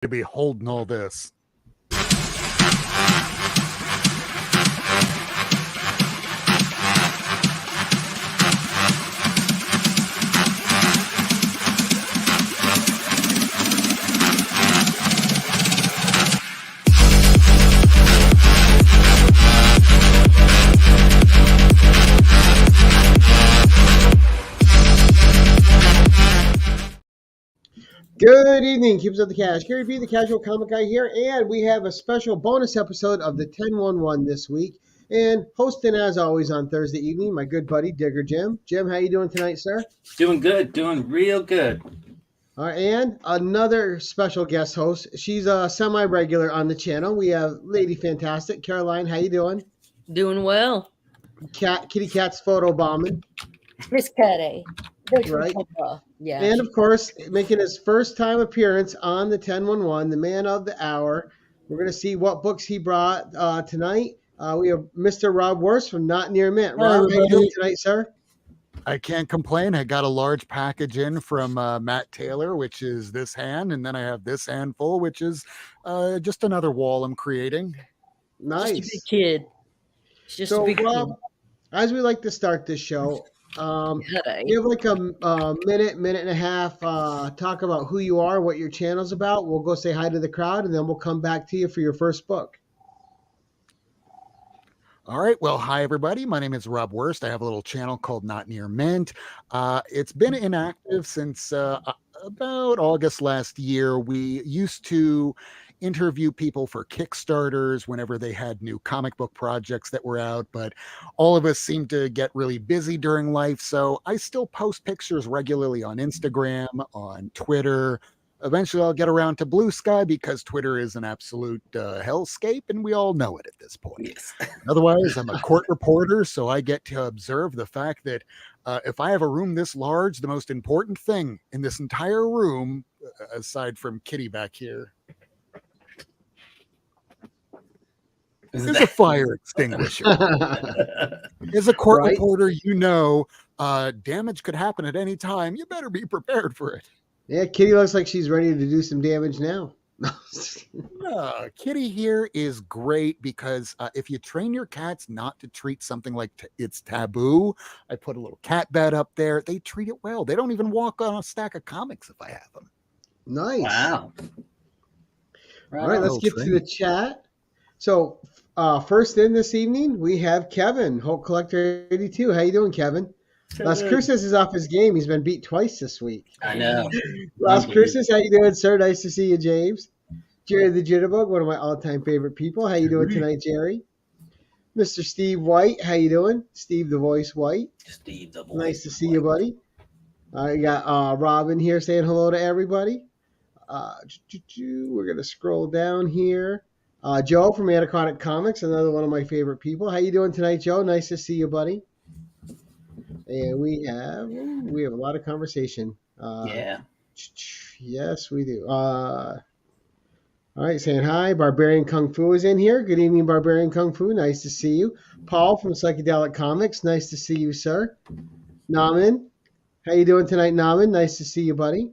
to be holding all this. Good evening, Keepers of the Cash. Gary B, the Casual Comic Guy here, and we have a special bonus episode of the 1011 this week. And hosting, as always, on Thursday evening, my good buddy Digger Jim. Jim, how you doing tonight, sir? Doing good, doing real good. All right, and another special guest host. She's a semi-regular on the channel. We have Lady Fantastic, Caroline. How you doing? Doing well. Kitty Cat's photo bombing. Miss Patty. Right. Yeah. And of course, making his first time appearance on the 1011, the man of the hour. We're going to see what books he brought tonight. We have Mr. Rob Worst from Not Near Mint. Rob, how you doing tonight, sir? I can't complain. I got a large package in from Matt Taylor, which is this hand, and then I have this handful, which is just another wall I'm creating. Nice. Just a big kid. It's just So, a big Rob, as we like to start this show, kid. give like a minute and a half, talk about who you are, what your channel's about. We'll go say hi to the crowd, and then we'll come back to you for your first book. All right. Well, hi, everybody. My name is Rob Worst. I have a little channel called Not Near Mint. It's been inactive since about August last year. We used to interview people for Kickstarters whenever they had new comic book projects that were out, but all of us seem to get really busy during life. So I still post pictures regularly on Instagram, on Twitter. Eventually I'll get around to Blue Sky because Twitter is an absolute hellscape, and we all know it at this point. Yes. Otherwise, I'm a court reporter, so I get to observe the fact that if I have a room this large, the most important thing in this entire room, aside from Kitty back here, is a fire extinguisher. As a court reporter, you know damage could happen at any time. You better be prepared for it. Yeah, Kitty looks like she's ready to do some damage now. Kitty here is great because if you train your cats not to treat something like it's taboo, I put a little cat bed up there. They treat it well. They don't even walk on a stack of comics if I have them. Nice. Wow. All right, let's get to the chat. So first in this evening, we have Kevin, Hulk Collector 82. How you doing, Kevin? Las Cruces is off his game. He's been beat twice this week. I know. Las Cruces, how you doing, sir? Nice to see you, James. Jerry the Jitterbug, one of my all-time favorite people. How you doing tonight, Jerry? Mr. Steve White, how you doing? Steve the Voice White. Steve the Voice. Nice to see you, buddy. I got Robin here saying hello to everybody. We're going to scroll down here. Joe from Anaconda Comics, another one of my favorite people. How you doing tonight, Joe? Nice to see you, buddy. And we have a lot of conversation. Yeah. Yes, we do. All right, saying hi. Barbarian Kung Fu is in here. Good evening, Barbarian Kung Fu. Nice to see you. Paul from Psychedelic Comics. Nice to see you, sir. Naman, how you doing tonight, Naman? Nice to see you, buddy.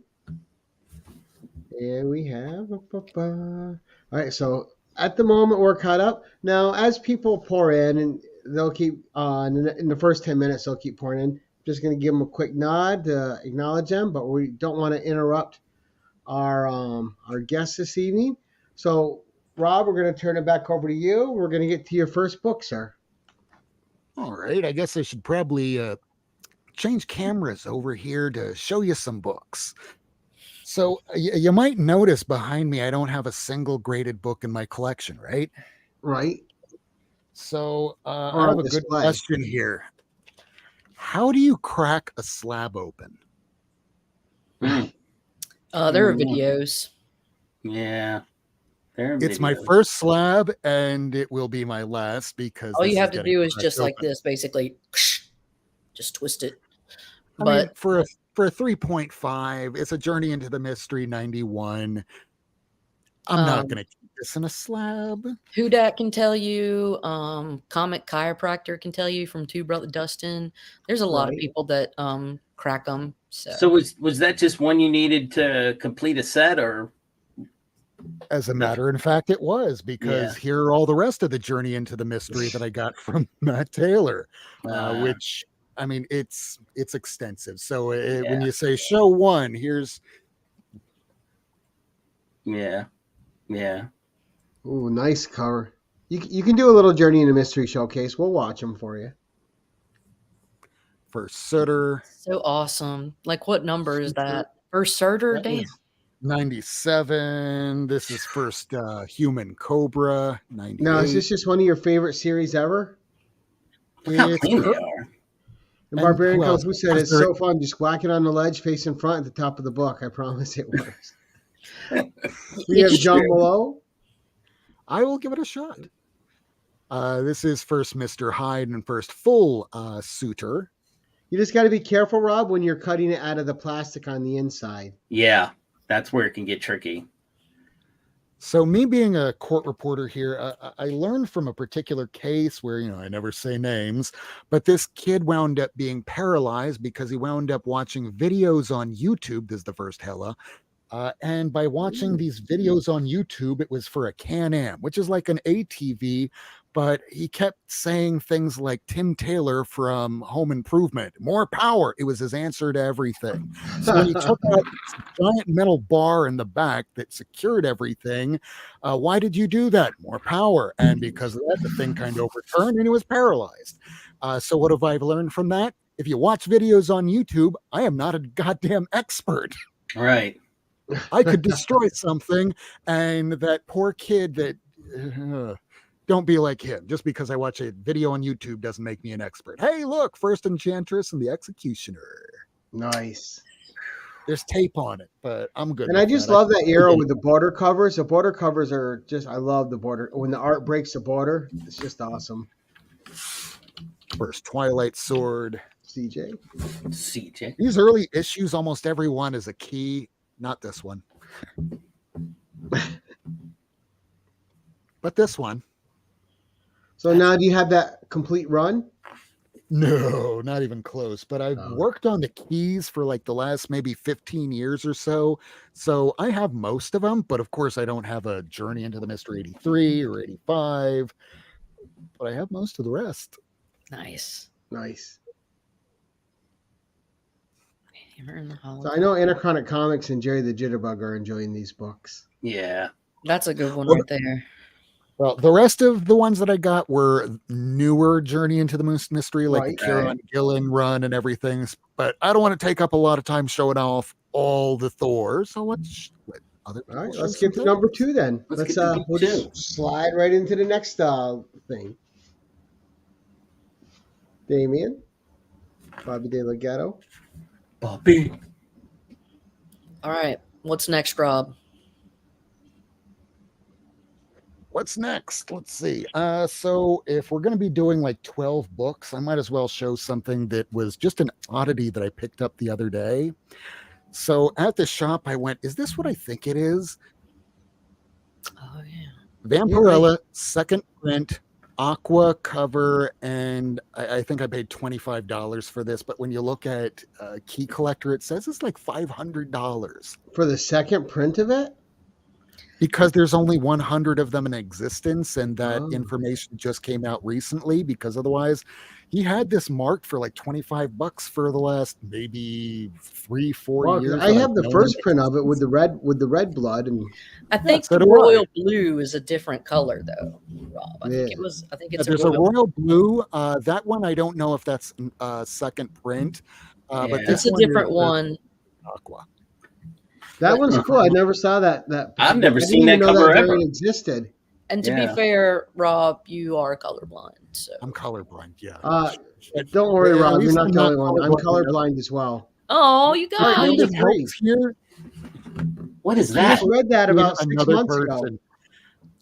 And we have... All right, so at the moment, we're caught up. Now, as people pour in, and they'll keep in the first 10 minutes, they'll keep pouring in. Just going to give them a quick nod to acknowledge them, but we don't want to interrupt our guests this evening. So, Rob, we're going to turn it back over to you. We're going to get to your first book, sir. All right. I guess I should probably change cameras over here to show you some books. So you might notice behind me, I don't have a single graded book in my collection, right? Right. So I have a good question here. How do you crack a slab open? There are videos. Yeah. It's my first slab, and it will be my last because all you have to do is just like this, basically, just twist it. I mean, for a 3.5, it's a Journey into the Mystery 91. I'm not going to keep this in a slab. Hudak can tell you. Comic Chiropractor can tell you from Two Brother Dustin. There's a lot of people that crack them. So was that just one you needed to complete a set, or As a matter of fact, it was, because here are all the rest of the journey into the mystery that I got from Matt Taylor, which, I mean, it's extensive. So when you say show one, here's. Yeah. Ooh, nice cover. You can do a little Journey in a Mystery showcase. We'll watch them for you. First Suitor. So awesome. Like, what number is that? First Suitor? That Damn. was 97. This is First Human Cobra. 98. Now, is this just one of your favorite series ever? Look how It's clean they per- are. And Barbarian who else? Kung Fu said it's After- so fun just whacking on the ledge facing front at the top of the book. I promise it works. We have It's John true. Below. I will give it a shot. This is First Mr. Hyde and First Full Suitor. You just got to be careful, Rob, when you're cutting it out of the plastic on the inside. Yeah, that's where it can get tricky. So me being a court reporter here, I learned from a particular case where, I never say names, but this kid wound up being paralyzed because he wound up watching videos on YouTube. This is the first hella. And by watching these videos on YouTube, it was for a Can-Am, which is like an ATV, but he kept saying things like Tim Taylor from Home Improvement, more power. It was his answer to everything. So when he took out this giant metal bar in the back that secured everything, why did you do that? More power. And because of that, the thing kind of overturned and he was paralyzed. So what have I learned from that? If you watch videos on YouTube, I am not a goddamn expert. Right. I could destroy something, and that poor kid that don't be like him. Just because I watch a video on YouTube doesn't make me an expert. Hey, look, First Enchantress and the Executioner. Nice. There's tape on it, but I'm good. And I just love that era with the border covers. The border covers are just, I love the border. When the art breaks the border, it's just awesome. First Twilight Sword. CJ. These early issues, almost every one is a key. Not this one. But this one. So now do you have that complete run? No, not even close. But I've worked on the keys for like the last maybe 15 years or so. So I have most of them. But of course, I don't have a Journey into the Mystery 83 or 85. But I have most of the rest. Nice. So I know Anachronic Comics and Jerry the Jitterbug are enjoying these books. Yeah. That's a good one right there. Well, the rest of the ones that I got were newer Journey into the Mystery, like the Kieron Gillen run and everything. But I don't want to take up a lot of time showing off all the Thor. So let's let other people. All right, show let's some get to things. number 2 then. Let's get to we'll just slide right into the next thing. Damien, Bobby De Legato. Bobby. All right. What's next, Rob? What's next? Let's see. So if we're going to be doing like 12 books, I might as well show something that was just an oddity that I picked up the other day. So at the shop, I went, is this what I think it is? Oh, yeah. Vampirella, second print, aqua cover, and I think I paid $25 for this. But when you look at Key Collector, it says it's like $500 For the second print of it? because there's only 100 of them in existence, and that information just came out recently. Because otherwise, he had this marked for like $25 for the last maybe 3-4 years. I have the first print of it with the red blood, and I think so the do I. royal blue is a different color, though, Rob. I think it's there's a royal blue. That one I don't know if that's second print, but it's this a one is different one. Aqua. that one's cool. I never saw that. I've never I didn't seen even that know cover ever. variant existed. And to be fair, Rob, you are colorblind. So I'm colorblind. Yeah. Don't worry, At Rob. least You're not I'm the not only one. I'm colorblind. colorblind as well. oh, you All right, guys. number It three. helps here. What is I that? just read that about 6 Another months ago. person.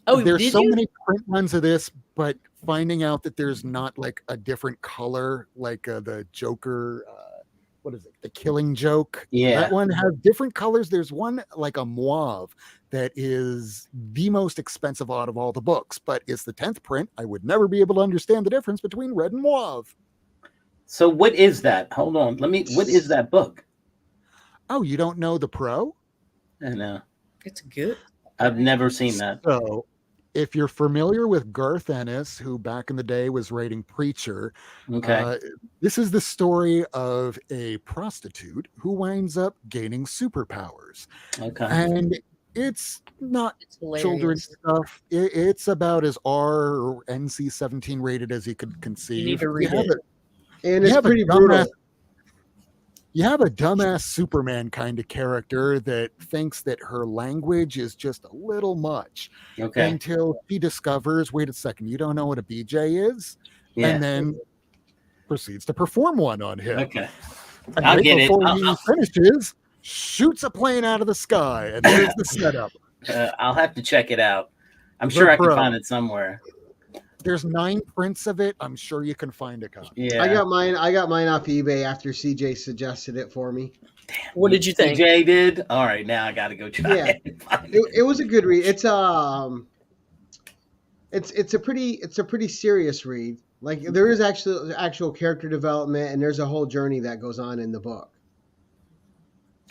Oh, There's did so you? many print runs of this, but finding out that there's not like a different color, like the Joker, what is it? The Killing Joke. Yeah. That one has different colors. There's one like a mauve that is the most expensive out of all the books, but it's the 10th print. I would never be able to understand the difference between red and mauve. So what is that? Hold on. What is that book? Oh, you don't know the Pro? And It's good. I've never seen that. So, if you're familiar with Garth Ennis, who back in the day was writing Preacher, Okay. this is the story of a prostitute who winds up gaining superpowers. Okay. And it's not It's children's hilarious. stuff. It's about as R or NC-17 rated as you could conceive. You need to read have it. And You it's have a pretty dumbass- brutal. You have a dumbass Superman kind of character that thinks that her language is just a little much Okay. until she discovers, wait a second, you don't know what a BJ is? Yeah. And then proceeds to perform one on him. Okay. And I'll right get it. before I'll- he finishes, shoots a plane out of the sky. And there's the setup. I'll have to check it out. I'm The sure I can Pro. find it somewhere. There's 9 prints of it. I'm sure you can find a copy. Yeah. I got mine off eBay after CJ suggested it for me. What did you think? Jay did. All right, now I got to go try Yeah. it. and find it. It was a good read. It's a pretty serious read. Like there is actual character development, and there's a whole journey that goes on in the book.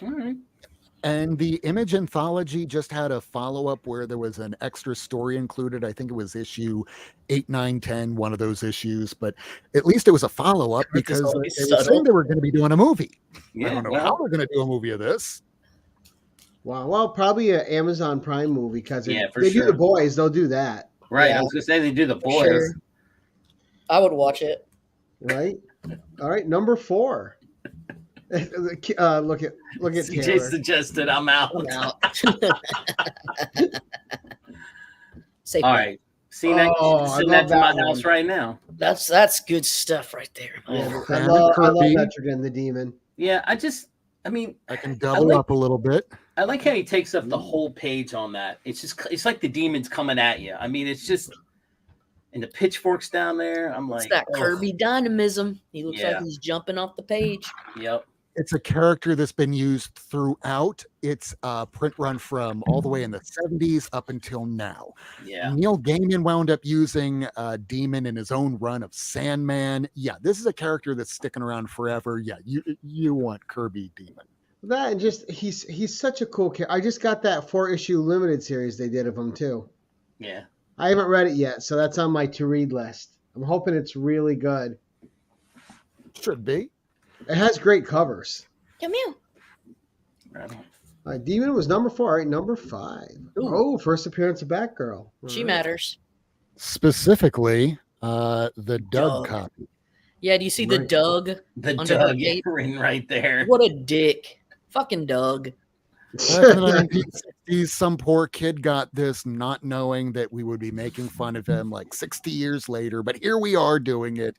All right. And the Image anthology just had a follow-up where there was an extra story included. I think it was issue 8, 9, 10, one of those issues. But at least it was a follow-up because they always were subtle. saying they were going to be doing a movie. Yeah. I don't know well, how they're going to do a movie of this. Wow. Well, probably an Amazon Prime movie because Yeah, for they do sure. The Boys. They'll do that, right. Yeah. I was gonna say they do the boys. Sure. I would watch it. right? All right, number 4. Look at CJ Taylor. suggested I'm out. I'm out. Safe All bet. right. See that? Oh, I Send love that to my that house one. right now. That's good stuff right there. Yeah, I Fan love Kirby. Metrigan the Demon. Yeah. I mean, I can double like- up a little bit. I like how he takes up the whole page on that. It's like the demons coming at you. I mean, it's just, and the pitchforks down there. I'm It's like, that ugh. Kirby dynamism. He looks Yeah. like he's jumping off the page. Yep. It's a character that's been used throughout its print run from all the way in the 70s up until now. Yeah. Neil Gaiman wound up using Demon in his own run of Sandman. Yeah, this is a character that's sticking around forever. Yeah, you want Kirby Demon. That and just he's such a cool character. I just got that 4-issue limited series they did of him too. Yeah. I haven't read it yet, so that's on my to read list. I'm hoping it's really good. Should be. It has great covers. Come here. Right on. Demon was number 4. All right, number 5. Ooh. Oh, first appearance of Batgirl. All She right. matters. Specifically, the Doug Doug. copy. Yeah, do you see the Right. Doug? The Under her Doug cape. ring right there. What a dick. Fucking Doug. Back in the 1960s, some poor kid got this not knowing that we would be making fun of him like 60 years later. But here we are doing it.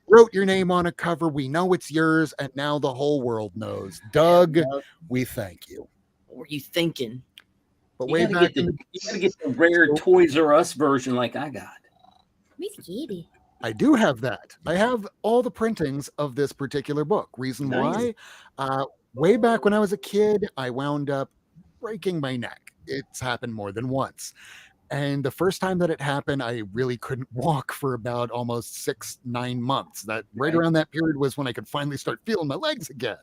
Wrote your name on a cover. We know it's yours. And now the whole world knows. Doug, we thank you. What were you thinking? But You way gotta, back get in the, the, you gotta get the rare Toys R Us version like I got. Miss Kitty. I do have that. I have all the printings of this particular book. Reason Nice. why? Way back when I was a kid, I wound up breaking my neck. It's happened more than once. And the first time that it happened, I really couldn't walk for about almost 6-9 months. That right Right. around that period was when I could finally start feeling my legs again.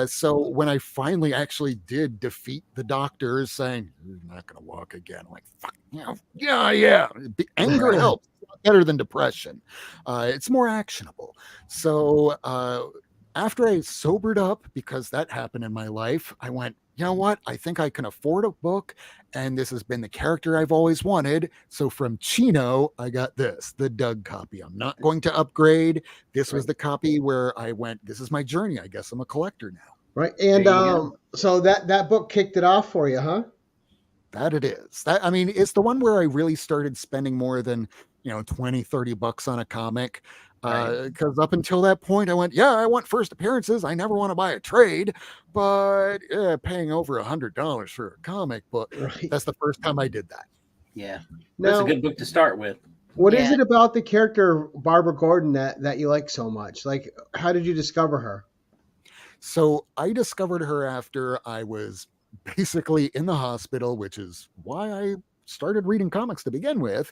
So when I finally actually did defeat the doctors saying, "You're not going to walk again," I'm like, "Fuck, yeah. Anger Right. helps. It's a lot better than depression. It's more actionable." So after I sobered up, because that happened in my life, I went, you know what? I think I can afford a book, and this has been the character I've always wanted. So from Chino, I got this, the Doug copy. I'm not going to upgrade. This was the copy where I went, this is my journey. I guess I'm a collector now. Right. And There you go. so that book kicked it off for you, huh? That it is. That, I mean, it's the one where I really started spending more than, $20-30 on a comic. Right. Because up until that point, I went, I want first appearances. I never want to buy a trade, but paying over $100 for a comic book, Right. that's the first time I did that. Yeah. That's Now, a good book to start with. what is Yeah. it about the character Barbara Gordon that you like so much? Like, how did you discover her? So I discovered her after I was basically in the hospital, which is why I started reading comics to begin with.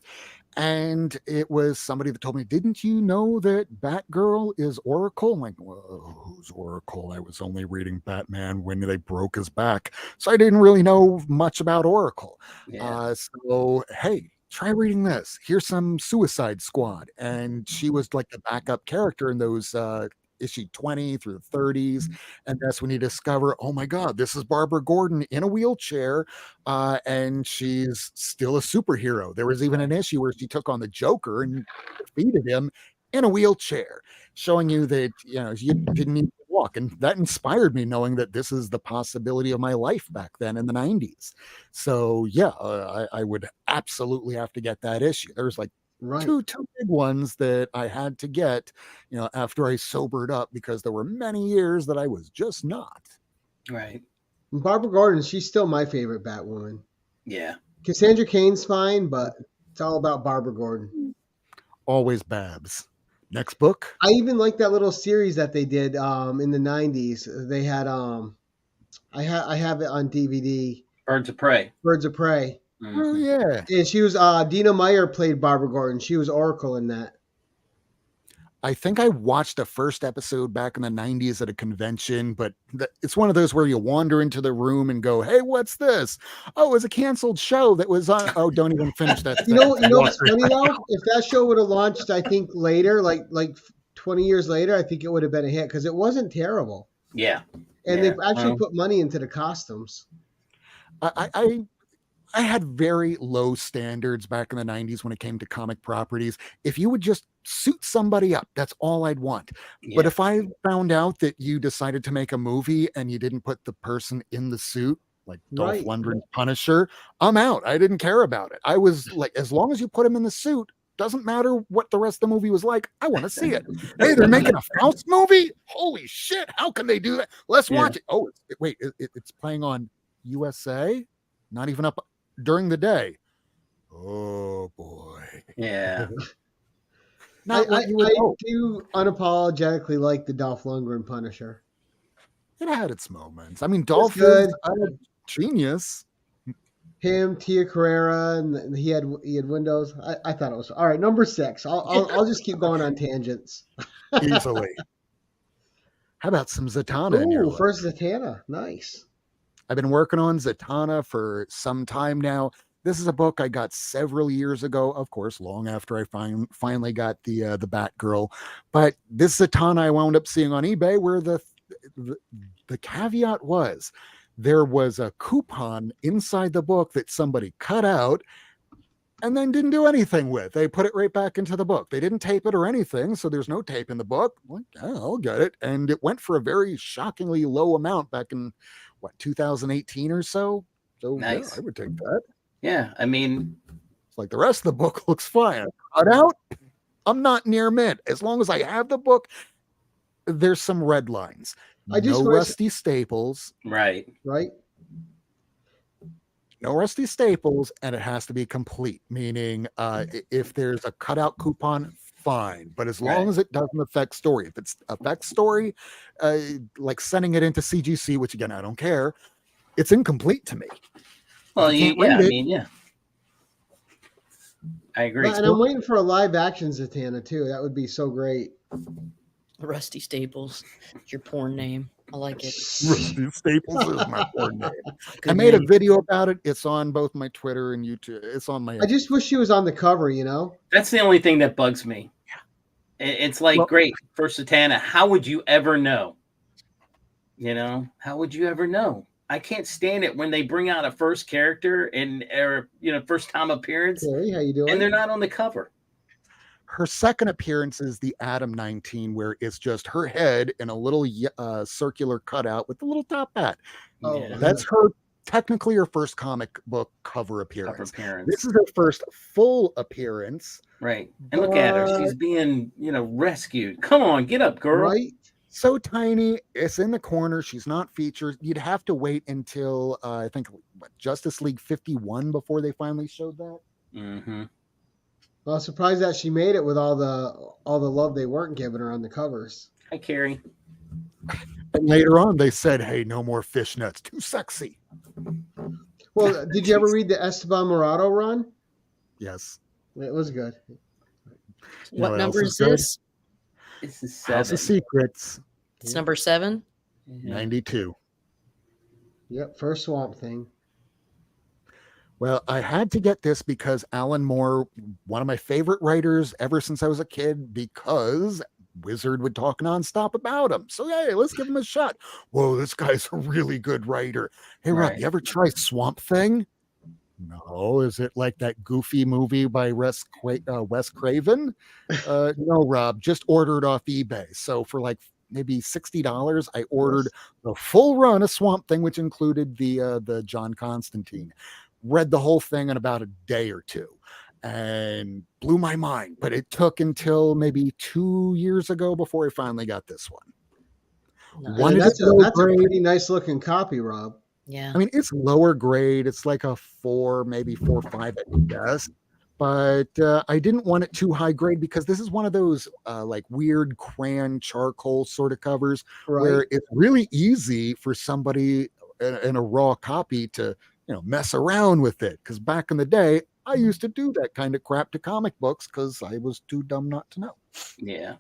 And it was somebody that told me, didn't you know that Batgirl is Oracle? I'm like, well, who's Oracle? I was only reading Batman when they broke his back. So I didn't really know much about Oracle. Yeah. So, hey, try reading this. Here's some Suicide Squad. And she was like the backup character in those issue 20 through the 30s. And that's when you discover, oh my God, this is Barbara Gordon in a wheelchair. And she's still a superhero. There was even an issue where she took on the Joker and defeated him in a wheelchair, showing you that, you know, you didn't need to walk. And that inspired me, knowing that this is the possibility of my life back then in the 90s. So yeah, I would absolutely have to get that issue. There's like Right. two big ones that I had to get, you know, after I sobered up, because there were many years that I was just not. Right. Barbara Gordon, she's still my favorite Batwoman. Yeah. Cassandra Cain's fine, but it's all about Barbara Gordon. Always Babs. Next book. I even like that little series that they did in the 90s. They had I have it on DVD. Birds of Prey. Birds of Prey. Oh Mhm. yeah. And she was Dina Meyer played Barbara Gordon. She was Oracle in that. I think I watched the first episode back in the 90s at a convention, but it's one of those where you wander into the room and go, hey, what's this? Oh, it was a canceled show that was on. Oh, don't even finish that. You know what's funny though? If that show would have launched, I think later, like 20 years later, I think it would have been a hit because it wasn't terrible. Yeah. And Yeah, they actually well. put money into the costumes. I had very low standards back in the 90s when it came to comic properties. If you would just suit somebody up, that's all I'd want. But Yeah. if I found out that you decided to make a movie and you didn't put the person in the suit, like Dolph Right. Lundgren's Punisher, I'm out. I didn't care about it. I was like, as long as you put him in the suit, doesn't matter what the rest of the movie was like. I want to see it. Hey, they're making a Faust movie? Holy shit. How can they do that? Let's Yeah. watch it. Oh, wait, it's playing on USA? Not even up during the day. Oh boy. Yeah. Not what you would I hope. do unapologetically like the Dolph Lundgren Punisher. It had its moments. I mean, Dolph good. is a genius. Him, Tia Carrera, and he had Windows. I thought it was all right. Number 6. I'll just keep going on tangents. Easily. How about some Zatanna in your Ooh, life? first Zatanna. Nice. I've been working on Zatanna for some time now. This is a book I got several years ago, of course, long after I finally got the Batgirl. But this Zatanna I wound up seeing on eBay, where the caveat was there was a coupon inside the book that somebody cut out and then didn't do anything with. They put it right back into the book. They didn't tape it or anything, so there's no tape in the book. Like, yeah, I'll get it. And it went for a very shockingly low amount back in 2018 or so. So Nice. yeah, I would take that. Yeah. I mean, It's like the rest of the book looks fine. Cut out, I'm not near mint. As long as I have the book, there's some red lines. I just No wish- rusty staples. right. Right? No rusty staples, and it has to be complete. Meaning, if there's a cutout coupon, fine. But as long Right. as it doesn't affect story, if it affects story, like sending it into CGC, which again I don't care, it's incomplete to me. Well, you can't yeah. read I it- mean, yeah. I agree. And I'm waiting for a live action Zatanna too. That would be so great. Rusty Staples. It's your porn name. I like it. Rusty Staples is my porn name. I Good made a name. video about it. It's on both my Twitter and YouTube. It's on my. I just wish she was on the cover, you know? That's the only thing that bugs me. It's like, Well- great, for Zatanna, how would you ever know? You know, how would you ever know? I can't stand it when they bring out a first character or first time appearance, Carrie, how you doing? and they're not on the cover. Her second appearance is the Adam 19, where it's just her head in a little circular cutout with the little top hat. Oh, Yeah, That's technically her first cover cover appearance. appearance. This is her first full appearance. Right. And look at her. She's being, rescued. Come on, get up, girl. right? So tiny, it's in the corner. She's not featured. You'd have to wait until I think Justice League 51 before they finally showed that. Mm-hmm. Well, I'm surprised that she made it with all the love they weren't giving her on the covers. Hi, Carrie. And later on, they said, "Hey, no more fishnets. Too sexy." Well, did you ever read the Esteban Morado run? Yes. It was good. You know What what else number is is good? this? This is House 7. of Secrets, It's number 7. Yeah. 92. Yep, first Swamp Thing. Well, I had to get this because Alan Moore, one of my favorite writers ever since I was a kid, because Wizard would talk nonstop about him. So, hey, let's give him a shot. Whoa, this guy's a really good writer. Hey, Rob, Right. you ever try Swamp Thing? No. Is it like that goofy movie by Wes Craven? No, Rob, just order it off eBay. So, for like maybe $60, I ordered the full run of Swamp Thing, which included the John Constantine. Read the whole thing in about a day or two and blew my mind. But it took until maybe 2 years ago before I finally got this one. Nice. Wanted that's it low a grade. pretty nice looking copy, Rob. Yeah. I mean, it's lower grade. It's like a 4, maybe 4.5 at best. But I didn't want it too high grade because this is one of those like weird crayon charcoal sort of covers where Right. it's really easy for somebody in a raw copy to mess around with it. Because back in the day, I used to do that kind of crap to comic books because I was too dumb not to know. Yeah.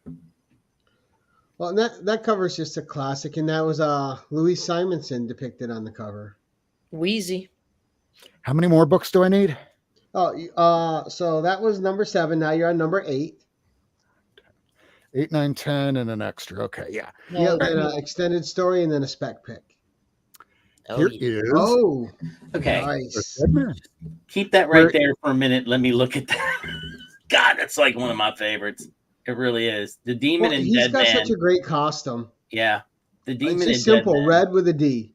Well, that cover is just a classic, and that was Louise Simonson depicted on the cover. Wheezy. How many more books do I need? Oh, so that was number 7. Now you're on number 8. 8, 9, 10, and an extra. Okay, yeah. Yeah, then an extended story, and then a spec pick. Oh, Here yeah. is Oh, Okay. nice. Deadman. Keep that right Where- there for a minute. Let me look at that. God, that's like one of my favorites. It really is. The Demon Well, and he's Dead got Man. such a great costume. Yeah. The Demon It's and just simple, Dead Man. red with a D.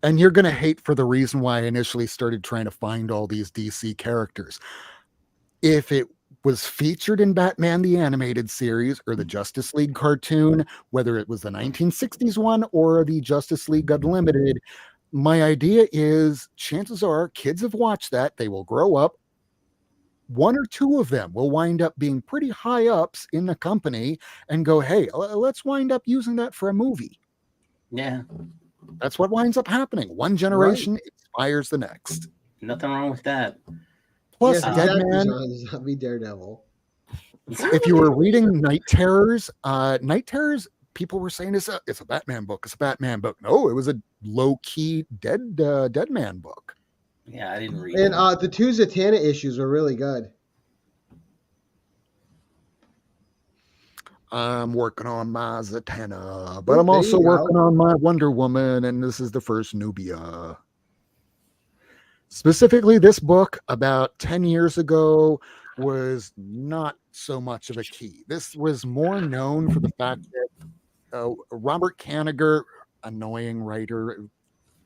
And you're going to hate for the reason why I initially started trying to find all these DC characters. If it was featured in Batman the Animated Series or the Justice League cartoon, whether it was the 1960s one or the Justice League Unlimited, my idea is chances are kids have watched that. They will grow up. 1 or 2 of them will wind up being pretty high ups in the company and go, hey, let's wind up using that for a movie. Yeah. That's what winds up happening. One generation inspires the next. Nothing wrong with that. Plus, Yes, Deadman, exactly, John. Zombie Daredevil. if you were reading Night Terrors, people were saying it's a Batman book. It's a Batman book. No, it was a low-key Deadman book. Yeah, I didn't read And it. the 2 Zatanna issues were really good. I'm working on my Zatanna, but Oh, I'm there also you go. working on my Wonder Woman, and this is the first Nubia. Specifically, this book about 10 years ago was not so much of a key. This was more known for the fact that Robert Kanigher, annoying writer,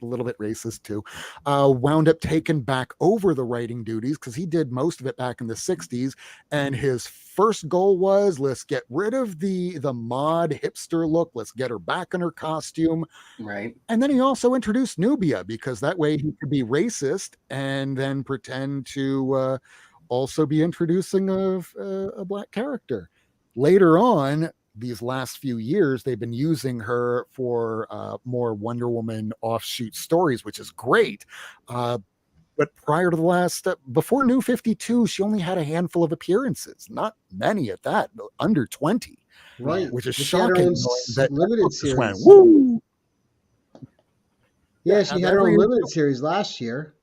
a little bit racist too, wound up taking back over the writing duties because he did most of it back in the 60s. And his first goal was, let's get rid of the mod hipster look. Let's get her back in her costume. Right. And then he also introduced Nubia because that way he could be racist and then pretend to also be introducing a black character. Later on, these last few years, they've been using her for more Wonder Woman offshoot stories, which is great. But prior to the last, before New 52, she only had a handful of appearances, not many at that, under 20, Right. which is But she had her shocking. own knowing that limited book just went, series. woo! Yeah, Yeah, she have had her own every- limited series last year.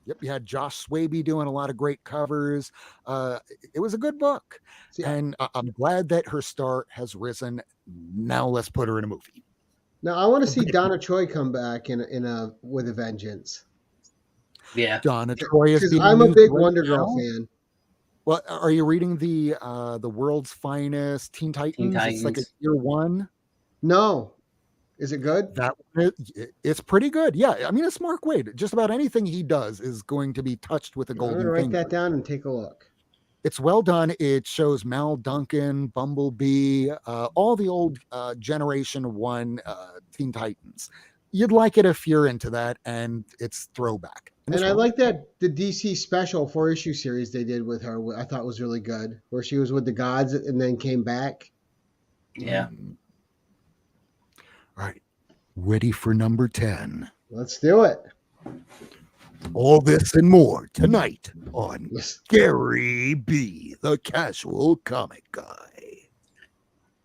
Yep, you had Josh Swaby doing a lot of great covers. It was a good book, See, and I'm glad that her star has risen. Now let's put her in a movie. now I want to see Donna Troy come back in a with a vengeance. Yeah. Donna Troy is Because being I'm a used big right Wonder Girl now. fan. Well, are you reading the World's Finest Teen Titans? It's like a Titans. year 1. No. Is it good? That it's pretty good. Yeah, I mean it's Mark Waid. Just about anything he does is going to be touched with a I'm golden going to write finger. that down and take a look. It's well done. It shows Mal Duncan, Bumblebee, all the old Generation 1 Teen Titans. You'd like it if you're into that, and it's throwback. And I like that the DC special 4-issue series they did with her. I thought was really good, where she was with the gods and then came back. Yeah. All right. Ready for number 10. Let's do it. All this and more tonight on Gary B, the Casual Comic Guy.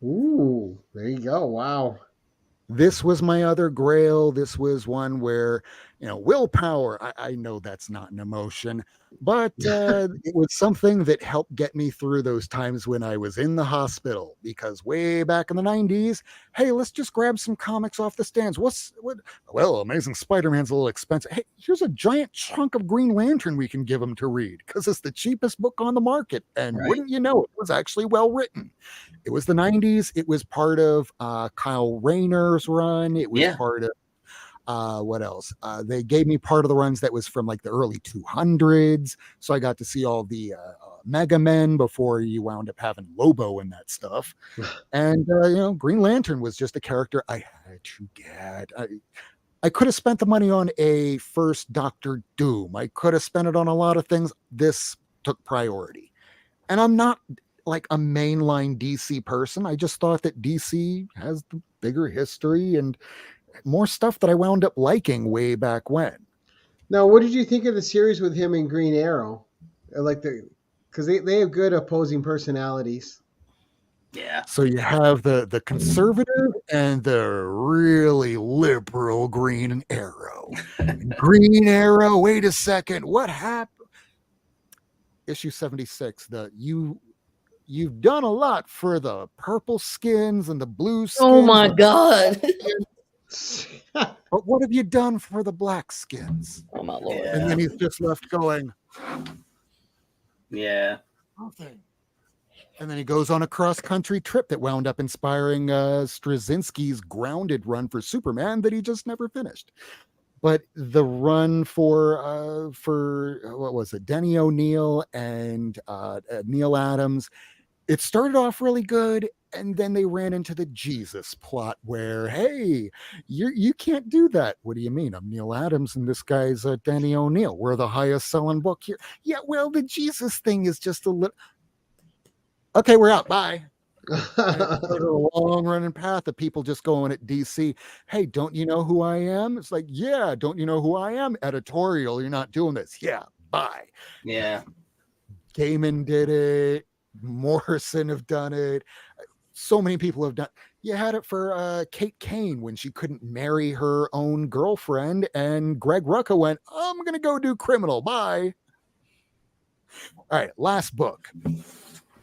Ooh, there you go. Wow. This was my other grail. This was one where, willpower, I know that's not an emotion, but it was something that helped get me through those times when I was in the hospital, because way back in the 90s, hey, let's just grab some comics off the stands. Well, Amazing Spider-Man's a little expensive. Hey, here's a giant chunk of Green Lantern we can give him to read because it's the cheapest book on the market. And Right. wouldn't you know, it was actually well written. It was the 90s. It was part of Kyle Rayner's run. It was Yeah. part of what else? They gave me part of the runs that was from like the early 200s. So I got to see all the Mega Men before you wound up having Lobo and that stuff. And, Green Lantern was just a character I had to get. I could have spent the money on a first Doctor Doom. I could have spent it on a lot of things. This took priority. And I'm not like a mainline DC person. I just thought that DC has the bigger history and more stuff that I wound up liking way back when. Now, what did you think of the series with him and Green Arrow? Because they have good opposing personalities. Yeah. So you have the conservative and the really liberal Green Arrow. Green Arrow, wait a second, what happened? Issue 76, you've done a lot for the purple skins and the blue skins. Oh my God. But what have you done for the black skins? Oh my Lord. Yeah. And then he's just left going, Yeah. nothing. And then he goes on a cross-country trip that wound up inspiring Straczynski's Grounded run for Superman that he just never finished. But the run for what was it, Denny O'Neil and Neil Adams, it started off really good, and then they ran into the Jesus plot where, hey, you can't do that. What do you mean? I'm Neil Adams and this guy's Denny O'Neil. We're the highest selling book here. Yeah, well, the Jesus thing is just a little. Okay, we're out. Bye. A long running path of people just going at DC. Hey, don't you know who I am? It's like, yeah, don't you know who I am? Editorial, you're not doing this. Yeah, bye. Yeah. Gaiman did it. Morrison have done it. So many people have done. You had it for Kate Kane when she couldn't marry her own girlfriend, and Greg Rucka went, I'm gonna go do Criminal. Bye. All right, last book.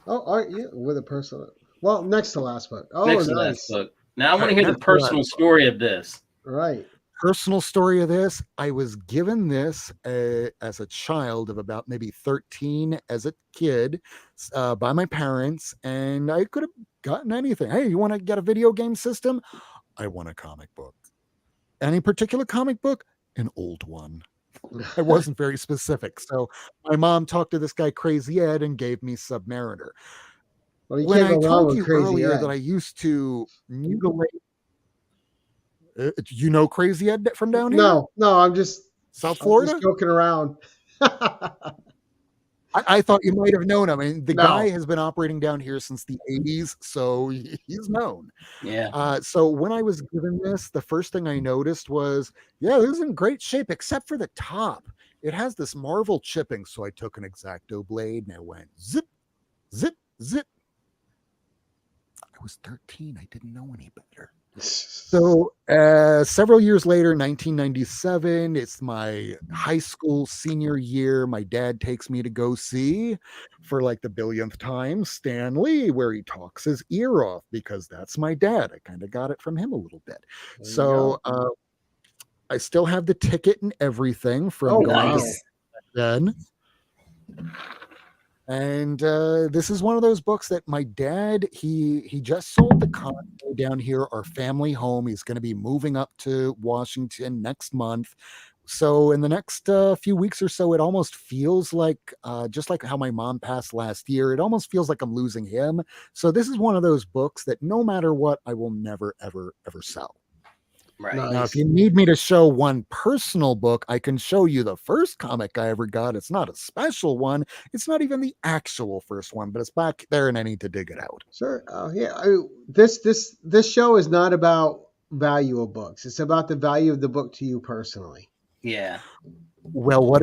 Oh, all right, yeah, with a personal. Well, next to last book. Oh, Next to nice. last book. Now I want to Right, hear the next to last personal book. story of this. Right. Personal story of this, I was given this as a child of about maybe 13 as a kid by my parents, and I could have gotten anything. Hey, you want to get a video game system? I want a comic book. Any particular comic book? An old one. I wasn't very specific. So my mom talked to this guy Crazy Ed and gave me Submariner. Well, you When can't I go wrong told with you Crazy earlier Ed. that I used to mutilate, you know Crazy Ed from down here? No, I'm just South Florida? just joking around. I thought you might have known him. I mean, the No. guy has been operating down here since the 80s, so he's known. Yeah. So when I was given this, the first thing I noticed was, yeah, this is in great shape, except for the top. It has this Marvel chipping. So I took an X-Acto blade and I went zip, zip, zip. I was 13. I didn't know any better. So several years later, 1997, it's my high school senior year. My dad takes me to go see, for like the billionth time, Stan Lee, where he talks his ear off, because that's my dad. I kind of got it from him a little bit. There you So I still have the ticket and everything from Oh, going wow. to then. And this is one of those books that my dad, he just sold the condo down here, our family home. He's going to be moving up to Washington next month. So in the next few weeks or so, it almost feels like, just like how my mom passed last year, it almost feels like I'm losing him. So this is one of those books that no matter what, I will never, ever, ever sell. Right. Nice. Now, if you need me to show one personal book, I can show you the first comic I ever got. It's not a special one. It's not even the actual first one, but it's back there and I need to dig it out. Sure. Yeah. This show is not about value of books. It's about the value of the book to you personally. Yeah. Well,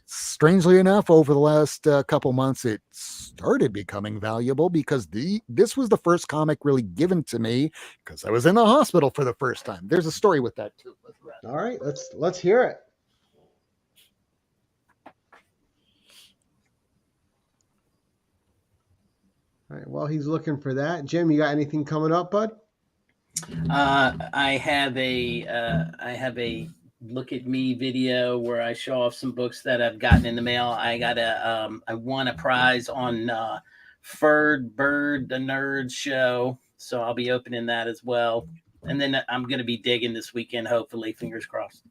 strangely enough, over the last couple months, it started becoming valuable because this was the first comic really given to me because I was in the hospital for the first time. There's a story with that too. All right, let's hear it. All right, while he's looking for that, Jim, you got anything coming up, bud? I have a look at me video where I show off some books that I've gotten in the mail. I won a prize on Furred Bird the Nerd show, so I'll be opening that as well. And then I'm going to be digging this weekend, hopefully, fingers crossed.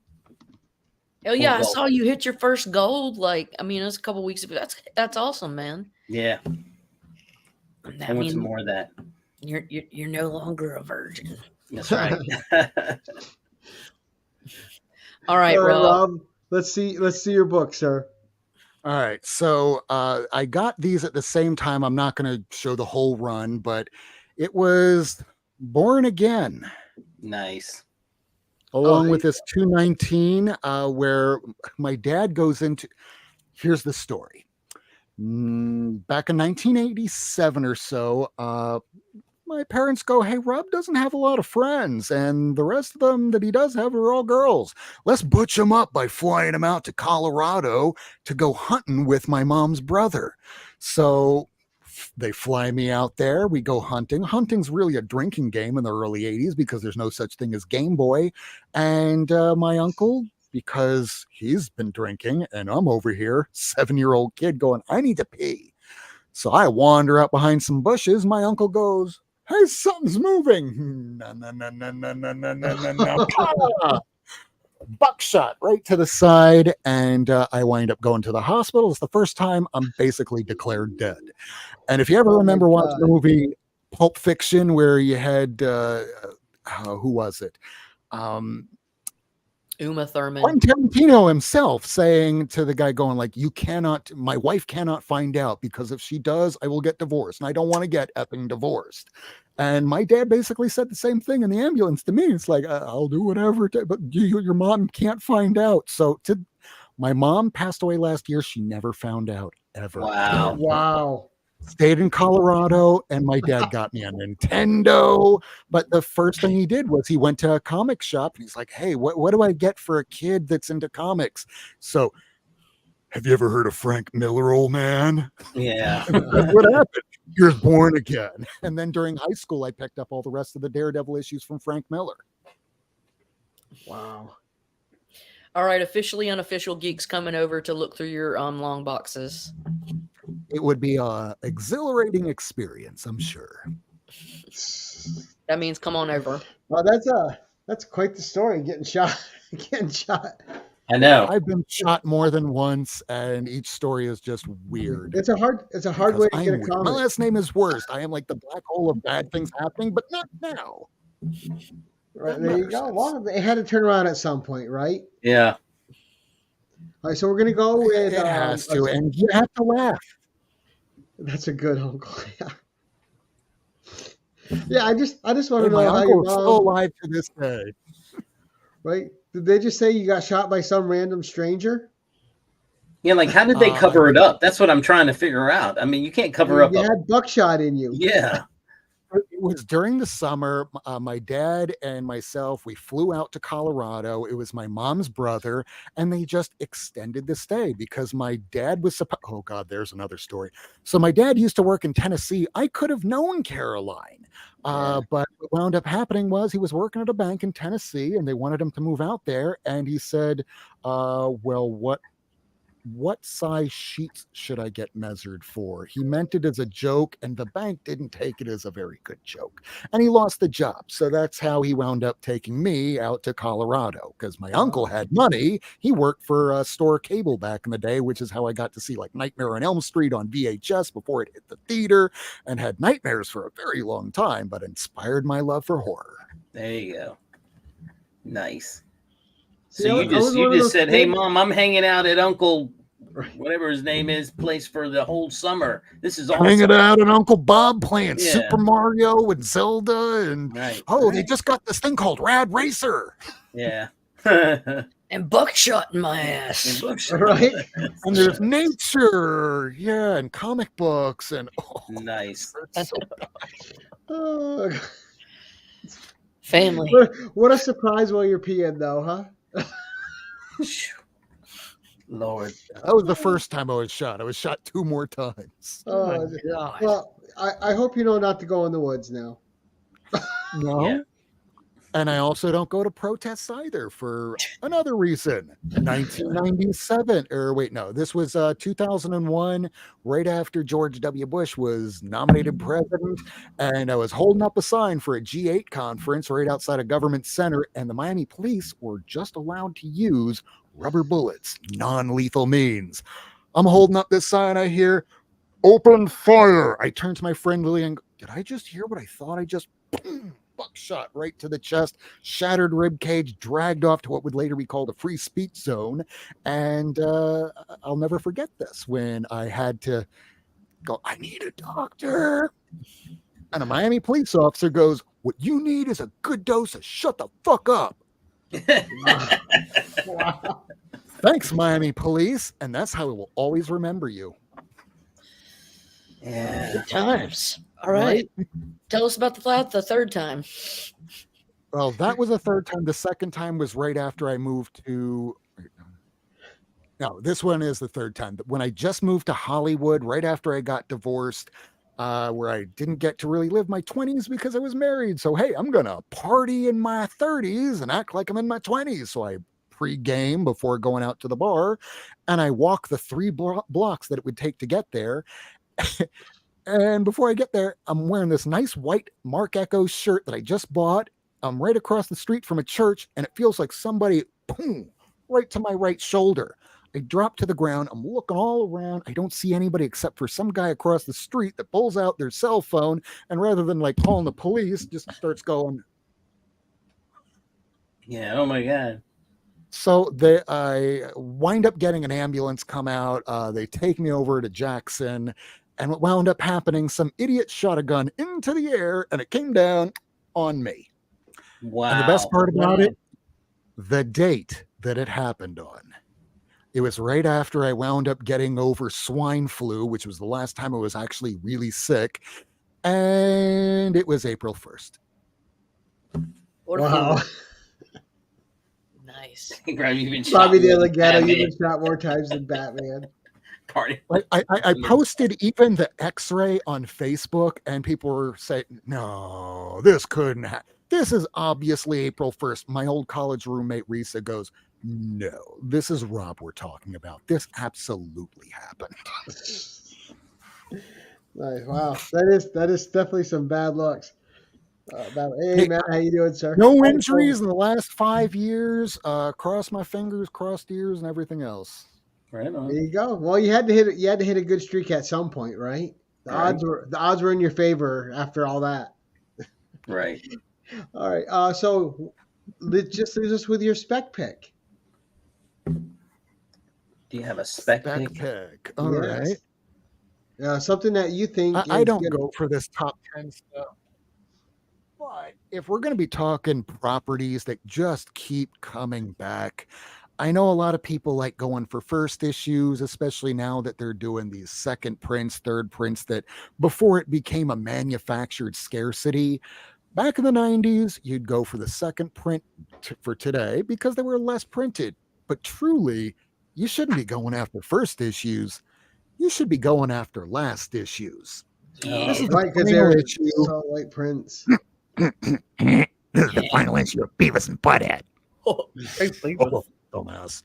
Oh yeah, I saw you hit your first gold. Like, I mean, it was a couple weeks ago. That's awesome, man. Yeah. I want some more of that. You're no longer a virgin. That's right. All right, Rob. Let's see your book, sir. All right, so I got these at the same time. I'm not going to show the whole run, but it was Born Again. Nice. Along with this 219, where my dad goes into. Here's the story. Back in 1987 or so, my parents go, "Hey, Rob doesn't have a lot of friends, and the rest of them that he does have are all girls. Let's butch him up by flying him out to Colorado to go hunting with my mom's brother." So they fly me out there. We go hunting. Hunting's really a drinking game in the early 80s because there's no such thing as Game Boy. And my uncle, because he's been drinking and I'm over here, 7-year-old kid going, "I need to pee." So I wander up behind some bushes. My uncle goes, "Hey, something's moving." No, no, no, no, no, no, no, no, no. Buckshot right to the side. And I wind up going to the hospital. It's the first time I'm basically declared dead. And if you ever remember watching the movie Pulp Fiction, where you had, who was it? Uma Thurman. Quentin Tarantino himself saying to the guy going like, my wife cannot find out because if she does, I will get divorced. And I don't want to get effing divorced. And my dad basically said the same thing in the ambulance to me. It's like, I'll do whatever, but your mom can't find out. So my mom passed away last year. She never found out ever. Wow. Stayed in Colorado, and my dad got me a Nintendo. But the first thing he did was he went to a comic shop and he's like, "Hey, what do I get for a kid that's into comics?" So, have you ever heard of Frank Miller, old man? Yeah. That's what happened. You're Born Again. And then during high school, I picked up all the rest of the Daredevil issues from Frank Miller. Wow. All right, officially unofficial geeks coming over to look through your long boxes. It would be a exhilarating experience, I'm sure. That means come on over. Well, that's quite the story. Getting shot. I know. I've been shot more than once, and each story is just weird. It's a hard way to get a comic. My last name is Worst. I am like the black hole of bad things happening, but not now. Right, there you go. Well, they had to turn around at some point, right? Yeah. All right, so we're gonna go with. It has to, and you have to laugh. That's a good uncle. Yeah. I just want to know my how uncle your is mom. still alive to this day. Right? Did they just say you got shot by some random stranger? Yeah, like how did they cover it up? That's what I'm trying to figure out. I mean, you can't cover up. You had buckshot in you. Yeah. It was during the summer. My dad and myself, we flew out to Colorado. It was my mom's brother, and they just extended the stay because my dad was oh God, there's another story. So my dad used to work in Tennessee. I could have known Caroline, but what wound up happening was he was working at a bank in Tennessee, and they wanted him to move out there. And he said, "Well, what size sheets should I get measured for?" He meant it as a joke, and the bank didn't take it as a very good joke. And he lost the job. So that's how he wound up taking me out to Colorado, because my uncle had money. He worked for Store Cable back in the day, which is how I got to see like Nightmare on Elm Street on VHS before it hit the theater, and had nightmares for a very long time, but inspired my love for horror. There you go. Nice. See, So I you was just said, "Hey, kids- Mom, I'm hanging out at Uncle whatever his name is place for the whole summer. This is awesome." Hanging out at Uncle Bob playing Yeah. Super Mario and Zelda, and Right. they just got this thing called Rad Racer. Yeah. And buckshot in my ass. Right? And there's nature, yeah, and comic books, and Nice. it's so Oh, Family. what a surprise while you're peeing, though, huh? Lord. that was the first time I was shot. I was shot 2 more times. Oh my Oh, God. well, I hope you know not to go in the woods now. No. Yeah. And I also don't go to protests either for another reason. 1997, or wait, no, this was 2001, right after George W. Bush was nominated president. And I was holding up a sign for a G8 conference right outside a government center. And the Miami police were just allowed to use rubber bullets, non lethal means. I'm holding up this sign. I hear, "Open fire." I turn to my friend Lily and go, did I just hear what I thought I just boom, buckshot right to the chest, shattered rib cage, dragged off to what would later be called a free speech zone. And I'll never forget this when I had to go, I need a doctor. And a Miami police officer goes, what you need is a good dose of shut the fuck up. Wow. Thanks, Miami police. And that's how I will always remember you. Yeah. Good times. All right. Tell us about the third time. Well, that was the third time. The second time was right after I moved to. No, this one is the third time. When I just moved to Hollywood, right after I got divorced, where I didn't get to really live my 20s because I was married. So, hey, I'm going to party in my 30s and act like I'm in my 20s. So I pre-game before going out to the bar, and I walk the 3 blocks that it would take to get there. And before I get there, I'm wearing this nice white Marc Ecko shirt that I just bought. I'm right across the street from a church, and it feels like somebody, boom, right to my right shoulder. I drop to the ground. I'm looking all around. I don't see anybody except for some guy across the street that pulls out their cell phone, and rather than like calling the police, just starts going. Yeah. Oh my God. So I wind up getting an ambulance come out. They take me over to Jackson. And what wound up happening, some idiot shot a gun into the air and it came down on me. Wow. And the best part about it, the date that it happened on. It was right after I wound up getting over swine flu, which was the last time I was actually really sick. And it was April 1st. What Wow. Nice. Graham, you've been shot Bobby De more La than Ghetto, you've Batman. been shot more times than Batman. Party. I posted even the x-ray on Facebook, and people were saying, no, this couldn't happen. This is obviously April 1st. My old college roommate Risa goes, no, this is Rob we're talking about. This absolutely happened. Nice. Wow. That is definitely some bad looks. Hey, Hey, Matt, how you doing, sir? no injuries in the last 5 years. Cross my fingers, crossed ears, and everything else. Right on. There you go. Well, you had to hit it. You had to hit a good streak at some point, right? The Right. odds were in your favor after all that. Right. All right. So just leave us with your spec pick. Do you have a spec pick? pick. All right. Something that you think I is don't gonna- go for this top 10 stuff. But if we're going to be talking properties that just keep coming back, I know a lot of people like going for first issues, especially now that they're doing these second prints, third prints that before it became a manufactured scarcity. Back in the 90s, you'd go for the second print for today because they were less printed. But truly, you shouldn't be going after first issues. You should be going after last issues. This is the right, because final they're issue. so light prints. This is the final issue of Beavis and Butthead. Oh, Oh, dumbass.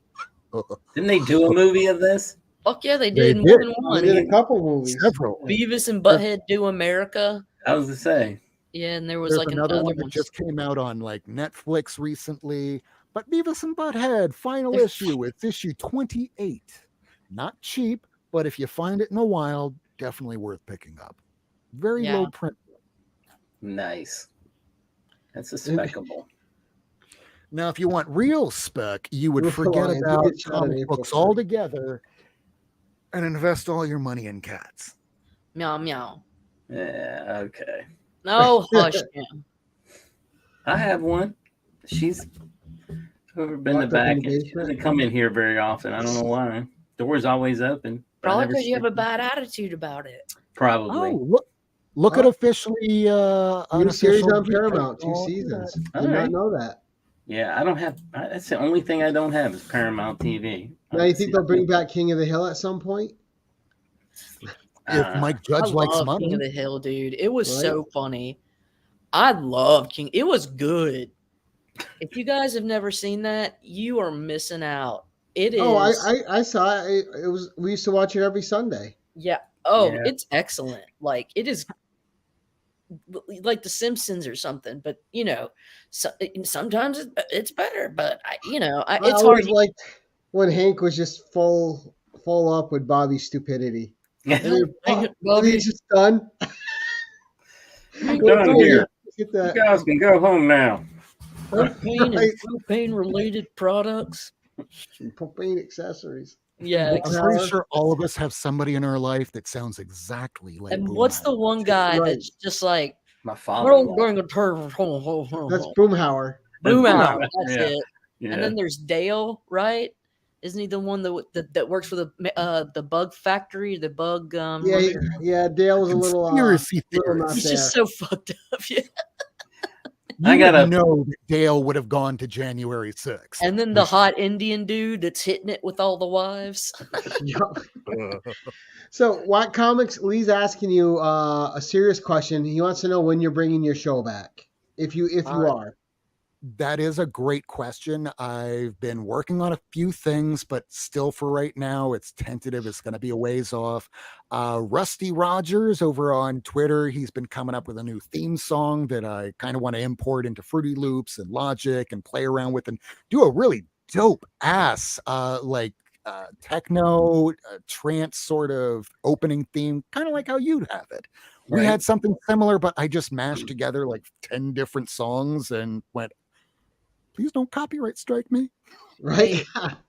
Didn't they do a movie of this? fuck yeah, they They did more did. than We one. did a couple movies. Several. Beavis and Butthead Do America. I was to say. Yeah, and there was There's like another another one that one. just came out on like Netflix recently. But Beavis and Butthead, final They're- issue. It's issue 28. Not cheap, but if you find it in a while, definitely worth picking up. Very Yeah. low print. Nice. That's a speckable. Now, if you want real spec, you would Real forget Lions, you about get shot on comic April books 1st. altogether and invest all your money in cats. Meow meow. Yeah, okay. No, hush. Yeah. I have one. She's Ever been to Locked up in back? the She doesn't basement. come in here very often. I don't know why. Door's always open. but I Probably never because you have see a her. bad attitude about it. Probably. Oh, look at Oh. officially New series unofficial on Paramount, research. 2 I'll do seasons. that. Did not Alright. know that. Yeah, I don't have. That's the only thing I don't have is Paramount TV. Now you think they'll bring back King of the Hill at some point? If Mike I Judge likes love money, King of the Hill, dude. It was Right? so funny. I love King. It was good. If you guys have never seen that, you are missing out. It is. Oh, I saw it. It was. We used to watch it every Sunday. Yeah. Oh, Yeah. it's excellent. Like it is like The Simpsons or something. But you know, sometimes it's better. But I it's always hard. liked when Hank was just full up with Bobby's stupidity. And then Bobby, he's just done. I'm done here. Get You that. guys can go home now. propane Right. and propane related products. Propane accessories. Yeah. I'm pretty sure all of us have somebody in our life that sounds exactly like. And what's the one guy Right. that's just like, My we're father. all going to turn That's boom Boomhauer. out. That's Yeah. it. Yeah. And then there's Dale, right? Isn't he the one that works for the bug factory, the bug? Yeah. Dale was a little Conspiracy little theory. not He's there. just so fucked up. Yeah. I You gotta- would know that Dale would have gone to January 6th. And then the hot Indian dude that's hitting it with all the wives. So, Watt Comics, Lee's asking you a serious question. He wants to know when you're bringing your show back, if you are. That is a great question. I've been working on a few things, but still for right now, it's tentative. It's going to be a ways off. Rusty Rogers over on Twitter, he's been coming up with a new theme song that I kind of want to import into Fruity Loops and Logic and play around with and do a really dope ass techno trance sort of opening theme, kind of like how you'd have it. We Right. had something similar, but I just mashed together like 10 different songs and went, please don't copyright strike me. Right?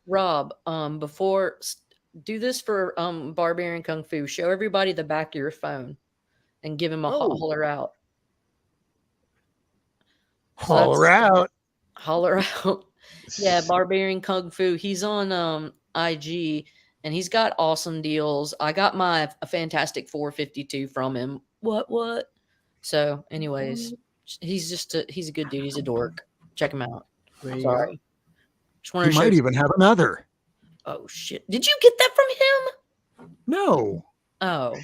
Rob, do this for Barbarian Kung Fu. Show everybody the back of your phone and give him a holler out. Holler out. Holler out. Yeah, Barbarian Kung Fu. He's on IG and he's got awesome deals. I got my Fantastic 452 from him. What? So, anyways, he's a good dude. He's a dork. Check him out. There you Sorry. Just He wanted to might show. even have another. Oh shit! Did you get that from him? No. Oh,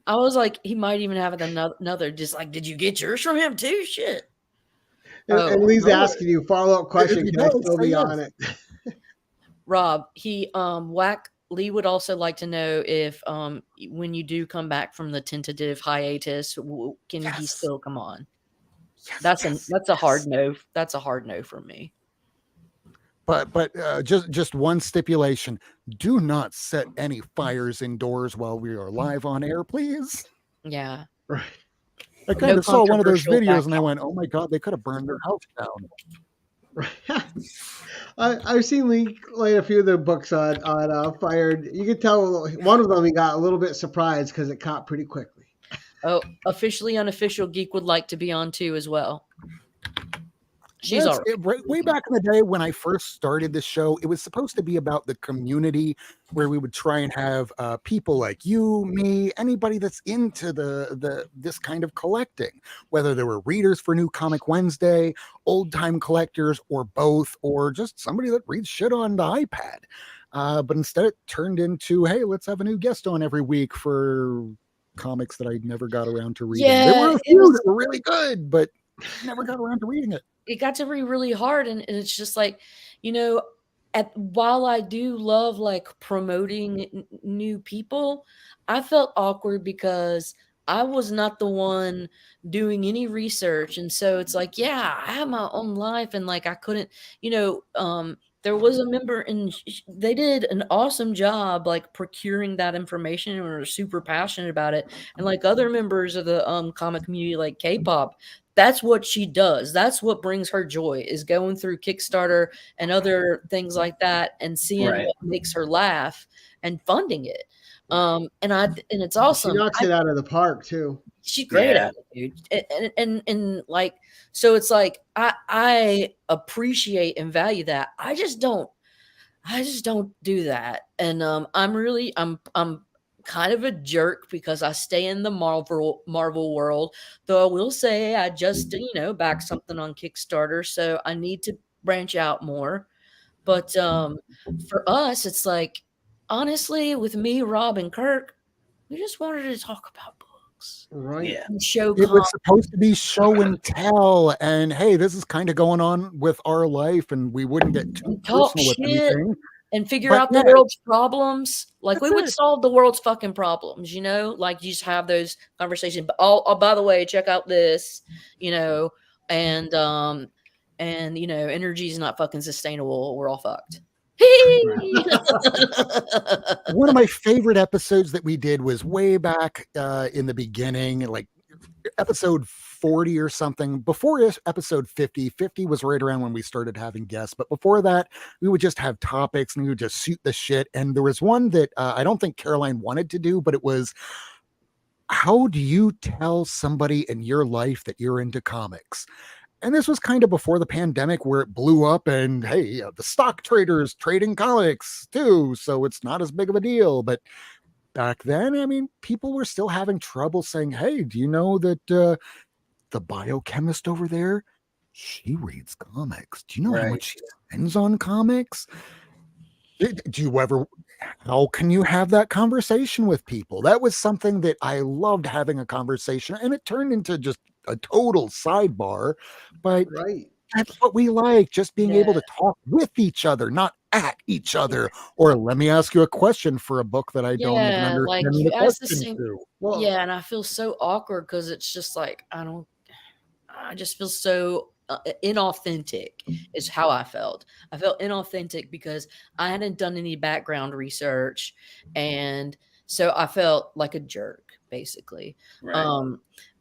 I was like, he might even have another. Just like, did you get yours from him too? Shit. And Lee's no. asking you follow-up question. If he Can I does, still say be yes. on it? Rob, Lee would also like to know if when you do come back from the tentative hiatus, can he Yes. still come on? Yes, That's a hard no. That's a hard no from me. But just one stipulation: do not set any fires indoors while we are live on air, please. Yeah. Right. I kind of saw one of those controversial videos and I back went, "Oh my god, they could have burned their house down." Right. I've seen Lee lay a few of the books on Fired. You could tell one of them he got a little bit surprised because it caught pretty quickly. Oh, officially unofficial geek would like to be on too as well. She's Yes, all right. way back in the day when I first started the show, it was supposed to be about the community where we would try and have people like you, me, anybody that's into this kind of collecting, whether they were readers for New Comic Wednesday, old time collectors, or both, or just somebody that reads shit on the iPad. But instead, it turned into, hey, let's have a new guest on every week for comics that I never got around to reading. There were a it few was- that were really good, but never got around to reading it. It got to be really hard, and it's just like, while I do love like promoting new people, I felt awkward because I was not the one doing any research, and so it's like, yeah, I have my own life, and like I couldn't, there was a member and they did an awesome job like procuring that information and were super passionate about it, and like other members of the comic community like K-pop, that's what she does. That's what brings her joy, is going through Kickstarter and other things like that and seeing Right. what makes her laugh and funding it. And it's She awesome. knocks it out of the park too. She's great Yeah. at it, dude. And like, so it's like I appreciate and value that. I just don't do that. And I'm kind of a jerk because I stay in the Marvel world. Though I will say I just, backed something on Kickstarter, so I need to branch out more. But for us, it's like, honestly, with me, Rob, and Kirk, we just wanted to talk about books Right. Yeah. and show It was supposed to be show and tell, and hey, this is kind of going on with our life, and we wouldn't get too and talk personal with shit anything. and figure But out the yeah. world's problems. Like, we That's would it. solve the world's fucking problems, like you just have those conversations. But oh, by the way, check out this, and energy is not fucking sustainable. We're all fucked. One of my favorite episodes that we did was way back in the beginning, like episode 40 or something. Before episode 50 was right around when we started having guests, but before that we would just have topics and we would just shoot the shit. And there was one that I don't think Caroline wanted to do, but it was, how do you tell somebody in your life that you're into comics? And this was kind of before the pandemic, where it blew up, and hey, the stock traders trading comics too, so it's not as big of a deal. But back then, I mean, people were still having trouble saying, hey, do you know that the biochemist over there, she reads comics? Do you know how Right. much she spends on comics? Do you ever, how can you have that conversation with people? That was something that I loved having a conversation, and it turned into just a total sidebar. But Right. that's what we like, just being able Yeah. to talk with each other, not at each other. Or let me ask you a question for a book that I don't even Yeah, like, understand you the ask the question same. to. Well, Yeah, and I feel so awkward because it's just like, I just feel so inauthentic is how I felt. I felt inauthentic because I hadn't done any background research, and so I felt like a jerk, basically. Right.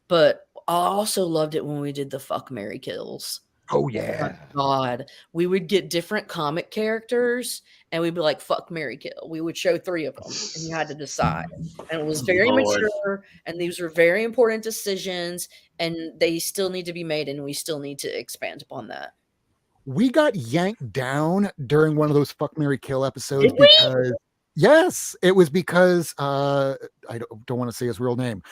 But I also loved it when we did the fuck, marry, kills. Oh Oh yeah. my God. We would get different comic characters and we'd be like, fuck, marry, kill. We would show 3 of them and you had to decide. And it was very Lord. mature, and these were very important decisions, and they still need to be made, and we still need to expand upon that. We got yanked down during one of those fuck, marry, kill episodes Did we? because yes, it was because I don't want to say his real name.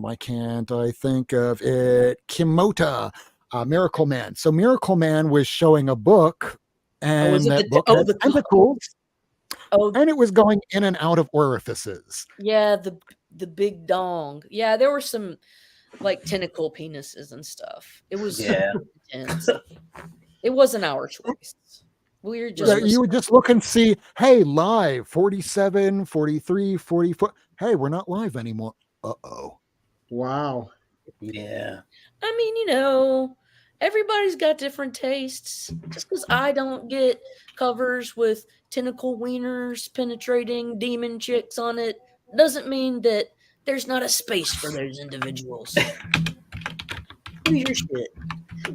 Why can't I think of it? Kimota, Miracle Man. So Miracle Man was showing a book, and was it that the- book oh, had the- tentacles, Oh, and it was going in and out of orifices. yeah, the big dong. Yeah, there were some like tentacle penises and stuff. It was Yeah. intense. It wasn't our choice. We were Yeah, just you would just look and see, hey, live 47, 43, 44. Hey, we're not live anymore. Uh-oh. wow. Yeah. I mean, everybody's got different tastes. Just because I don't get covers with tentacle wieners penetrating demon chicks on it doesn't mean that there's not a space for those individuals. Do your shit.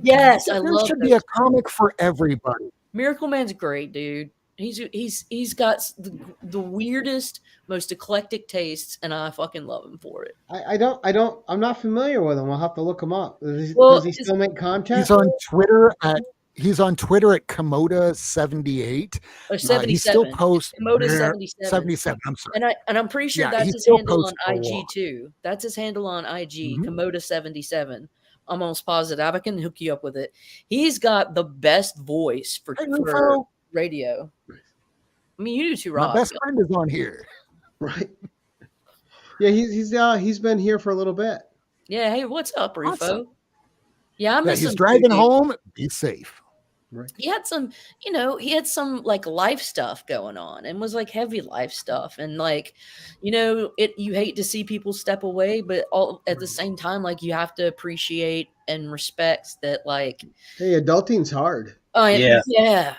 Yes, I There love should be those. a comic for everybody. Miracle Man's great, dude. He's got the weirdest, most eclectic tastes, and I fucking love him for it. I'm not familiar with him. I'll have to look him up. Well, Does he still make content? He's on Twitter at Komoda78. Or He still 77. posts Komoda rare- 77. 77. I'm sorry. And I'm pretty sure Yeah, that's he his still handle on posts a IG lot. too. That's his handle on IG, Mhm. Komoda77. I'm almost positive. I can hook you up with it. He's got the best voice for Hey, Rufo, radio. I mean, you do too, my Rob. best friend is on here. Right. Yeah, he's been here for a little bit. Yeah, hey, what's up, Rufo? Awesome. Yeah, I Yeah, miss he's him too, driving dude. home. Be safe. Right. He had some like life stuff going on, and was like heavy life stuff, and like, you hate to see people step away, but all at the same time, like, you have to appreciate and respect that, like, Hey, adulting's hard. Yeah. yeah,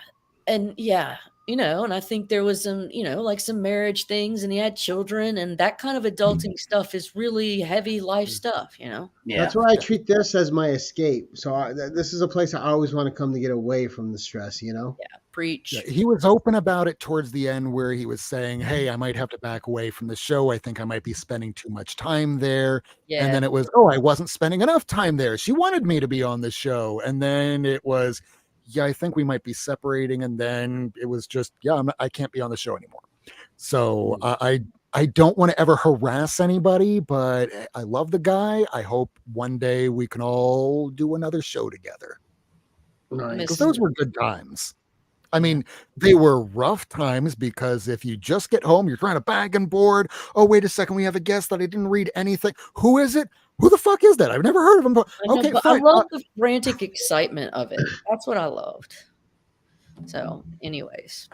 and yeah, and I think there was some, like some marriage things, and he had children, and that kind of adulting stuff is really heavy life stuff. Yeah. That's why I treat this as my escape. So this is a place I always want to come to get away from the stress, Yeah, preach. Yeah, he was open about it towards the end where he was saying, "Hey, I might have to back away from the show. I think I might be spending too much time there." Yeah. And then it was, "Oh, I wasn't spending enough time there. She wanted me to be on the show." And then it was, "Yeah, I think we might be separating." And then it was just, "Yeah, I can't be on the show anymore." So I don't want to ever harass anybody, but I love the guy. I hope one day we can all do another show together, Right. because those were good times. I mean, they were rough times because if you just get home, you're trying to bag and board. Oh, wait a second. We have a guest that I didn't read anything. Who is it? Who the fuck is that? I've never heard of him. Okay, but fine. I love the frantic excitement of it. That's what I loved. So, anyways.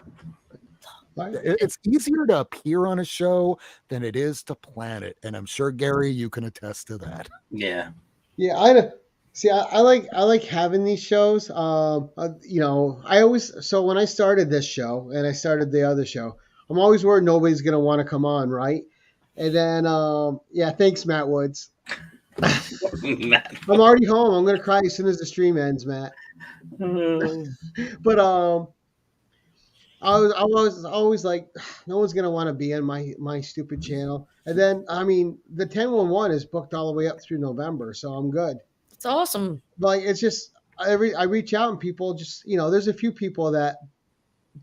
It's easier to appear on a show than it is to plan it. And I'm sure, Gary, you can attest to that. Yeah. Yeah, I like having these shows. I always, so when I started this show and I started the other show, I'm always worried nobody's gonna want to come on, right? And then thanks, Matt Woods. I'm already home. I'm gonna cry as soon as the stream ends, Matt. But I was always like, no one's gonna want to be on my stupid channel. And then the 1011 is booked all the way up through November, so I'm good. It's awesome. Like, it's just I reach out and people just, there's a few people that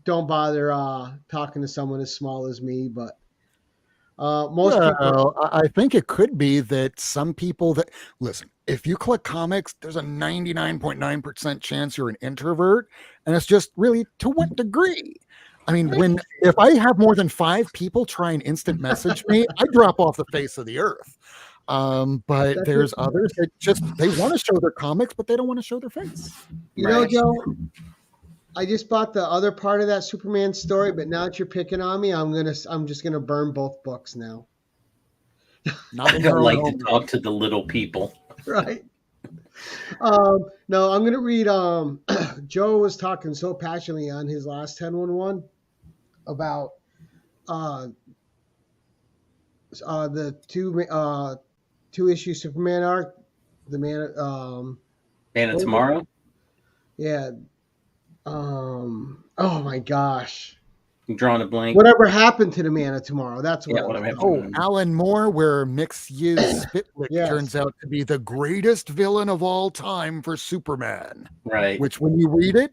don't bother talking to someone as small as me, but most people. I think it could be that some people that listen, if you click comics, there's a 99.9% chance you're an introvert, and it's just really to what degree. I mean, if I have more than 5 people try and instant message me, I drop off the face of the earth. But there's others that they want to show their comics, but they don't want to show their face. Joe, I just bought the other part of that Superman story, but now that you're picking on me, I'm just gonna burn both books now. I don't like to talk to the little people. Right. No, I'm gonna read. Joe was talking so passionately on his last 1011 about the two issue Superman arc, the Man of Tomorrow. Yeah. Oh my gosh. I'm drawing a blank. Whatever happened to the Man of Tomorrow? That's what. Alan Moore, where Mixyiz Spitlick turns out to be the greatest villain of all time for Superman. Right. Which, when you read it,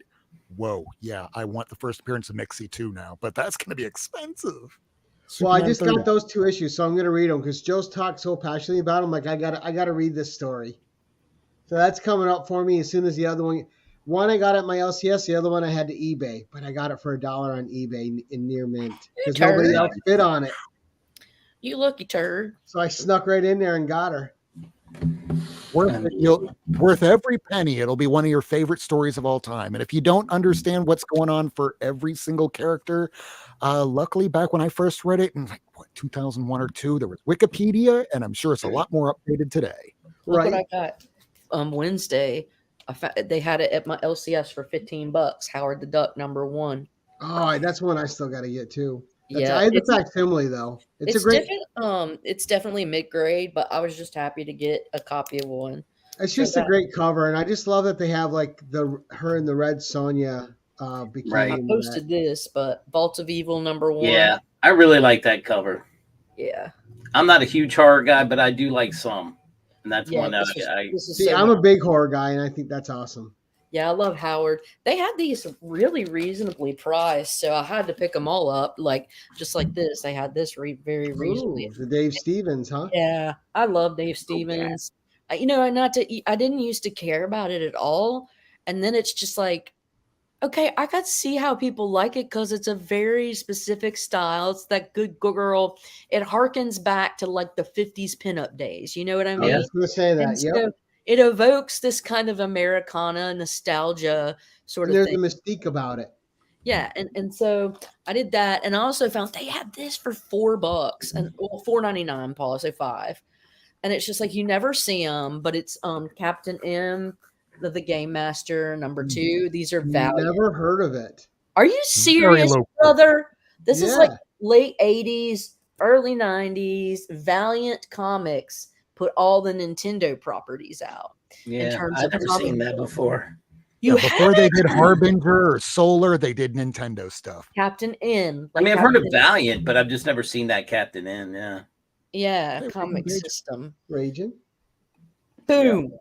whoa, yeah, I want the first appearance of Mixie too now, but that's going to be expensive. Well, I just got those 2 issues, so I'm going to read them because Joe's talked so passionately about them. Like, I got to read this story. So that's coming up for me as soon as the other one. One I got at my LCS, the other one I had to eBay, but I got it for $1 on eBay in near mint because nobody else bid on it. You lucky turd. So I snuck right in there and got her. Worth every penny. It'll be one of your favorite stories of all time. And if you don't understand what's going on for every single character, luckily back when I first read it in 2001 or 2, there was Wikipedia, and I'm sure it's a lot more updated today. Look what I got Wednesday. They had it at my LCS for $15. Howard the Duck #1. Oh, that's one I still got to get too. Yeah, it's a facsimile though. It's a great. It's definitely mid-grade, but I was just happy to get a copy of one. It's just a great cover, and I just love that they have like her and the Red Sonja bikini. Right. I posted this, but Vault of Evil #1. Yeah, I really like that cover. Yeah. I'm not a huge horror guy, but I do like some. And that's one that I'm a big horror guy, and I think that's awesome. Yeah, I love Howard. They had these really reasonably priced, so I had to pick them all up. Like, just like this, they had this very reasonably. The Dave Stevens, huh? Yeah, I love Dave Stevens. I didn't used to care about it at all, and then it's just like, okay, I got to see how people like it because it's a very specific style. It's that good girl. It harkens back to like the 50s pinup days. You know what I mean? I was going to say that. So it evokes this kind of Americana nostalgia sort of thing. There's a mystique about it. Yeah, and so I did that, and I also found they had this for $4 and $4.99, Paul, so $5, and it's just like you never see them, but it's Captain M, the Game Master #2. These are valuable. Never heard of it. Are you Very serious, local. brother? This is like Yeah. late 80s, early 90s. Valiant Comics put all the Nintendo properties out in Yeah, terms I've of never comic seen that book. before. You Yeah, before they haven't? did Harbinger or Solar, they did Nintendo stuff. Captain N. I Like mean, I've heard of Captain, Valiant, but I've just never seen that Captain N. Yeah. yeah, Hey, comic Raging. system. Raging. Boom.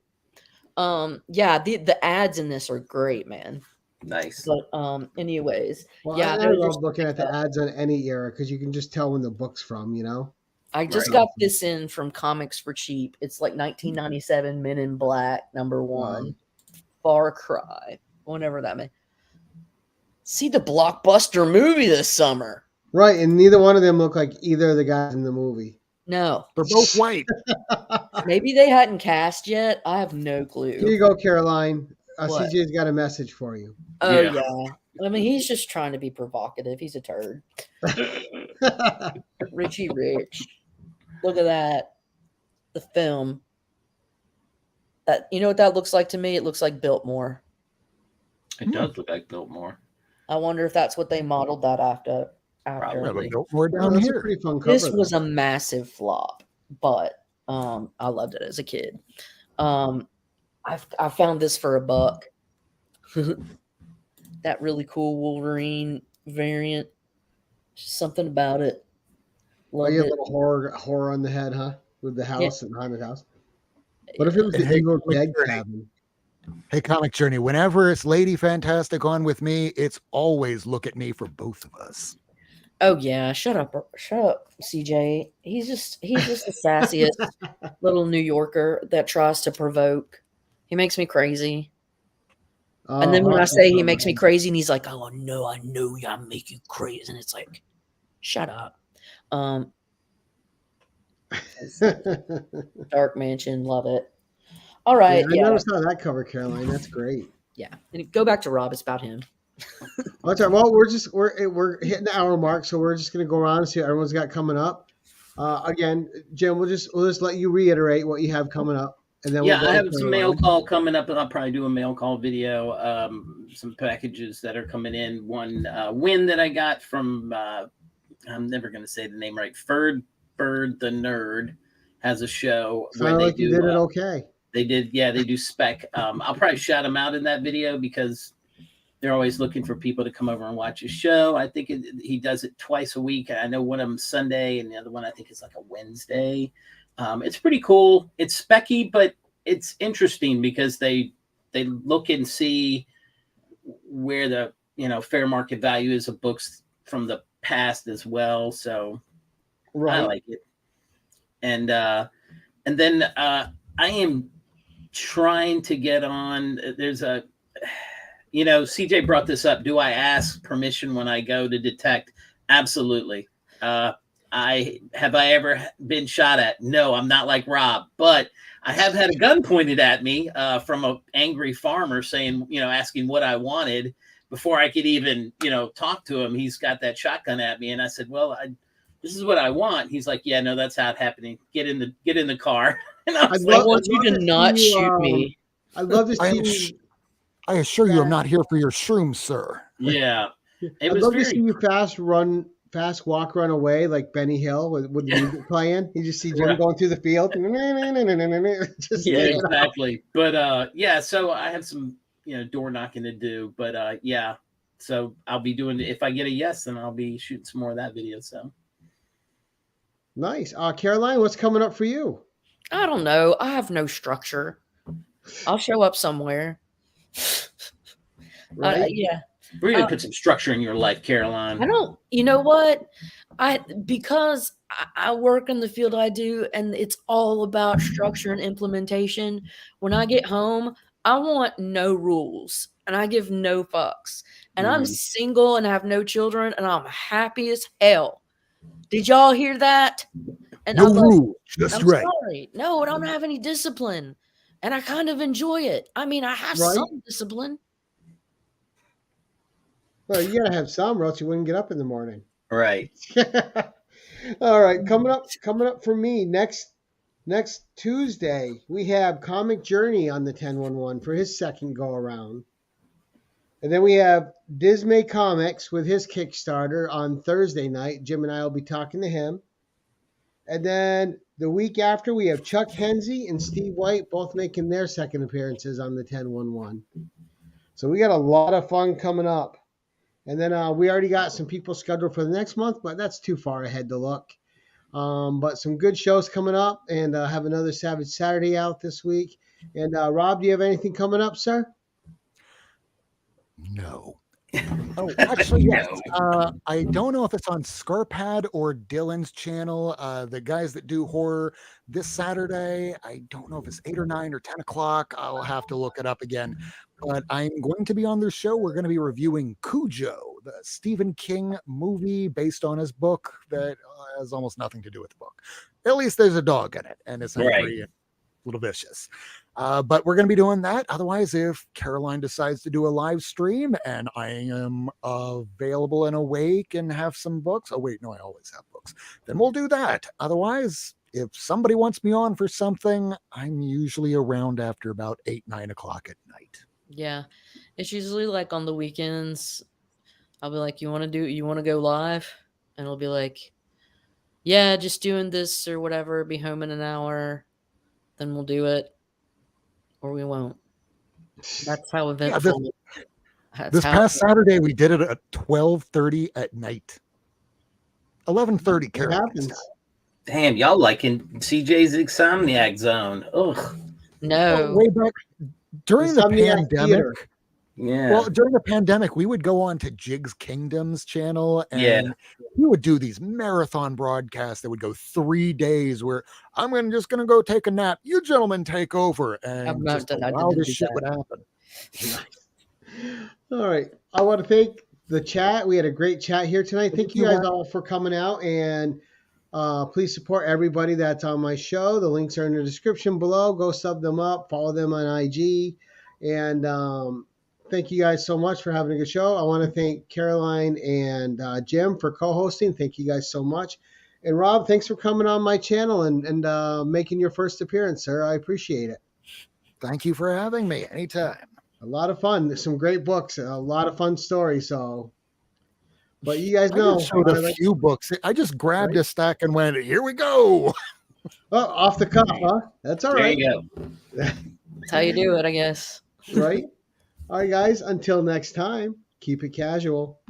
Yeah, the ads in this are great, man. Nice. But anyways, Well, yeah, I there's love looking at the ads on any era because you can just tell when the book's from, you know? I just Right. got this in from Comics for Cheap. It's like 1997 Men in Black #1. Wow. Far Cry. Whenever that may. See the blockbuster movie this summer. Right, and neither one of them look like either of the guys in the movie. No. They're both white. Maybe they hadn't cast yet. I have no Here clue. you go, Caroline. What? CJ's got a message for you. Oh Yeah. yeah. I mean, he's just trying to be provocative. He's a turd. Richie Rich. Look at that. The film. That, you know what that looks like to me? It looks like Biltmore. It does look like Biltmore. I wonder if that's what they modeled that after. Probably. We have a Biltmore Oh, down that's a here. pretty fun cover. This was though. a massive flop, but I loved it as a kid. I found this for $1. That really cool Wolverine variant. Just something about it. Oh, Loved you have a it. little horror on the head, huh? With the house and haunted house. What if it was And the hey, Evil Comic Dead Journey. cabin? Hey, Comic Journey, whenever it's Lady Fantastic on with me, it's always look at me for both of us. Oh yeah, shut up, CJ. He's just the sassiest little New Yorker that tries to provoke. He makes me crazy. And then when I say he makes me crazy, and he's like, "Oh no, I know I make you crazy," and it's like, shut up. Dark Mansion, love it. All right, I yeah. never saw that cover, Caroline. That's great. And go back to Rob. It's about him. That's all right. Well, we're hitting the hour mark, so we're just gonna go around and see what everyone's got coming up. Again, Jim, we'll just let you reiterate what you have coming up, and then Yeah, we'll I have go some mail call coming up, and I'll probably do a mail call video. Some packages that are coming in. One win that I got from I'm never going to say the name right. Bird the Nerd has a show where they like do. You did it okay. They did, yeah. They do spec. I'll probably shout them out in that video because they're always looking for people to come over and watch his show. I think he does it twice a week. I know one of them Sunday, and the other one I think is like a Wednesday. It's pretty cool. It's specky, but it's interesting because they look and see where the fair market value is of books from the past as well. So I like it. And then I am trying to get on. There's a CJ brought this up. Do I ask permission when I go to detect? Absolutely. I ever been shot at? No, I'm not like Rob, but I have had a gun pointed at me from an angry farmer saying, asking what I wanted before I could even, talk to him. He's got that shotgun at me. And I said, well, this is what I want. He's like, yeah, no, that's how it happening. Get in the car. And I was I want you to not shoot me. I'd love to see. I assure you, I'm not here for your shrooms, sir. Yeah. I'd love to see you fast walk, run away like Benny Hill with the music playing. You just see Jim going through the field. Just yeah, exactly. But so I have some door knocking to do. But yeah, so I'll be doing. If I get a yes, then I'll be shooting some more of that video. So nice. Caroline, what's coming up for you? I don't know. I have no structure. I'll show up somewhere. Right? Yeah. We're gonna put some structure in your life, Caroline. I don't. You know what? Because I work in the field I do, and it's all about structure and implementation. When I get home, I want no rules, and I give no fucks. And I'm single and have no children, and I'm happy as hell. Did y'all hear that? And No rules, just right. Sorry. No, I don't have any discipline, and I kind of enjoy it. I mean, I have some discipline. Well, you gotta have some, or else you wouldn't get up in the morning. Right. All right, coming up for me next Tuesday, we have Comic Journey on the 1011 for his second go around. And then we have Disney Comics with his Kickstarter on Thursday night. Jim and I will be talking to him. And then the week after, we have Chuck Hensey and Steve White both making their second appearances on the 1011. So we got a lot of fun coming up. And then we already got some people scheduled for the next month, but that's too far ahead to look. But some good shows coming up, and have another Savage Saturday out this week. And Rob, do you have anything coming up, sir? No. Oh, actually, yes. No. I don't know if it's on Scarpad or Dylan's channel. The guys that do horror this Saturday, I don't know if it's 8 or 9 or 10 o'clock. I'll have to look it up again. But I'm going to be on their show. We're going to be reviewing Cujo, the Stephen King movie based on his book that has almost nothing to do with the book. At least there's a dog in it, and it's angry and a little vicious. But we're going to be doing that. Otherwise, if Caroline decides to do a live stream and I am available and awake and have some books. Oh, wait, no, I always have books. Then we'll do that. Otherwise, if somebody wants me on for something, I'm usually around after about 8, 9 o'clock at night. Yeah. It's usually like on the weekends. I'll be like, you want to go live? And it'll be like, yeah, just doing this or whatever. Be home in an hour. Then we'll do it. Or we won't. That's how eventful. This past Saturday, we did it at 12:30 at night. 11:30, It Caroline. happens. Damn, y'all like in CJ's Insomniac Zone. Ugh. No. Way back during the Insomniac pandemic. Theater. Yeah. Well, during the pandemic, we would go on to Jig's Kingdoms channel and we would do these marathon broadcasts that would go 3 days where I'm just going to go take a nap. You gentlemen take over. And just the wildest shit would happen. All right. I want to thank the chat. We had a great chat here tonight. Thank you guys all for coming out, and please support everybody that's on my show. The links are in the description below. Go sub them up, follow them on IG, and thank you guys so much for having a good show. I want to thank Caroline and Jim for co-hosting. Thank you guys so much. And Rob, thanks for coming on my channel and making your first appearance, sir. I appreciate it. Thank you for having me. Anytime. A lot of fun. There's some great books, a lot of fun stories. So, but you guys know, I just showed a few books. I just grabbed a stack and went, here we go. Oh, off the cuff, huh? That's all right. There you go. That's how you do it, I guess. Right? All right, guys. Until next time, keep it casual.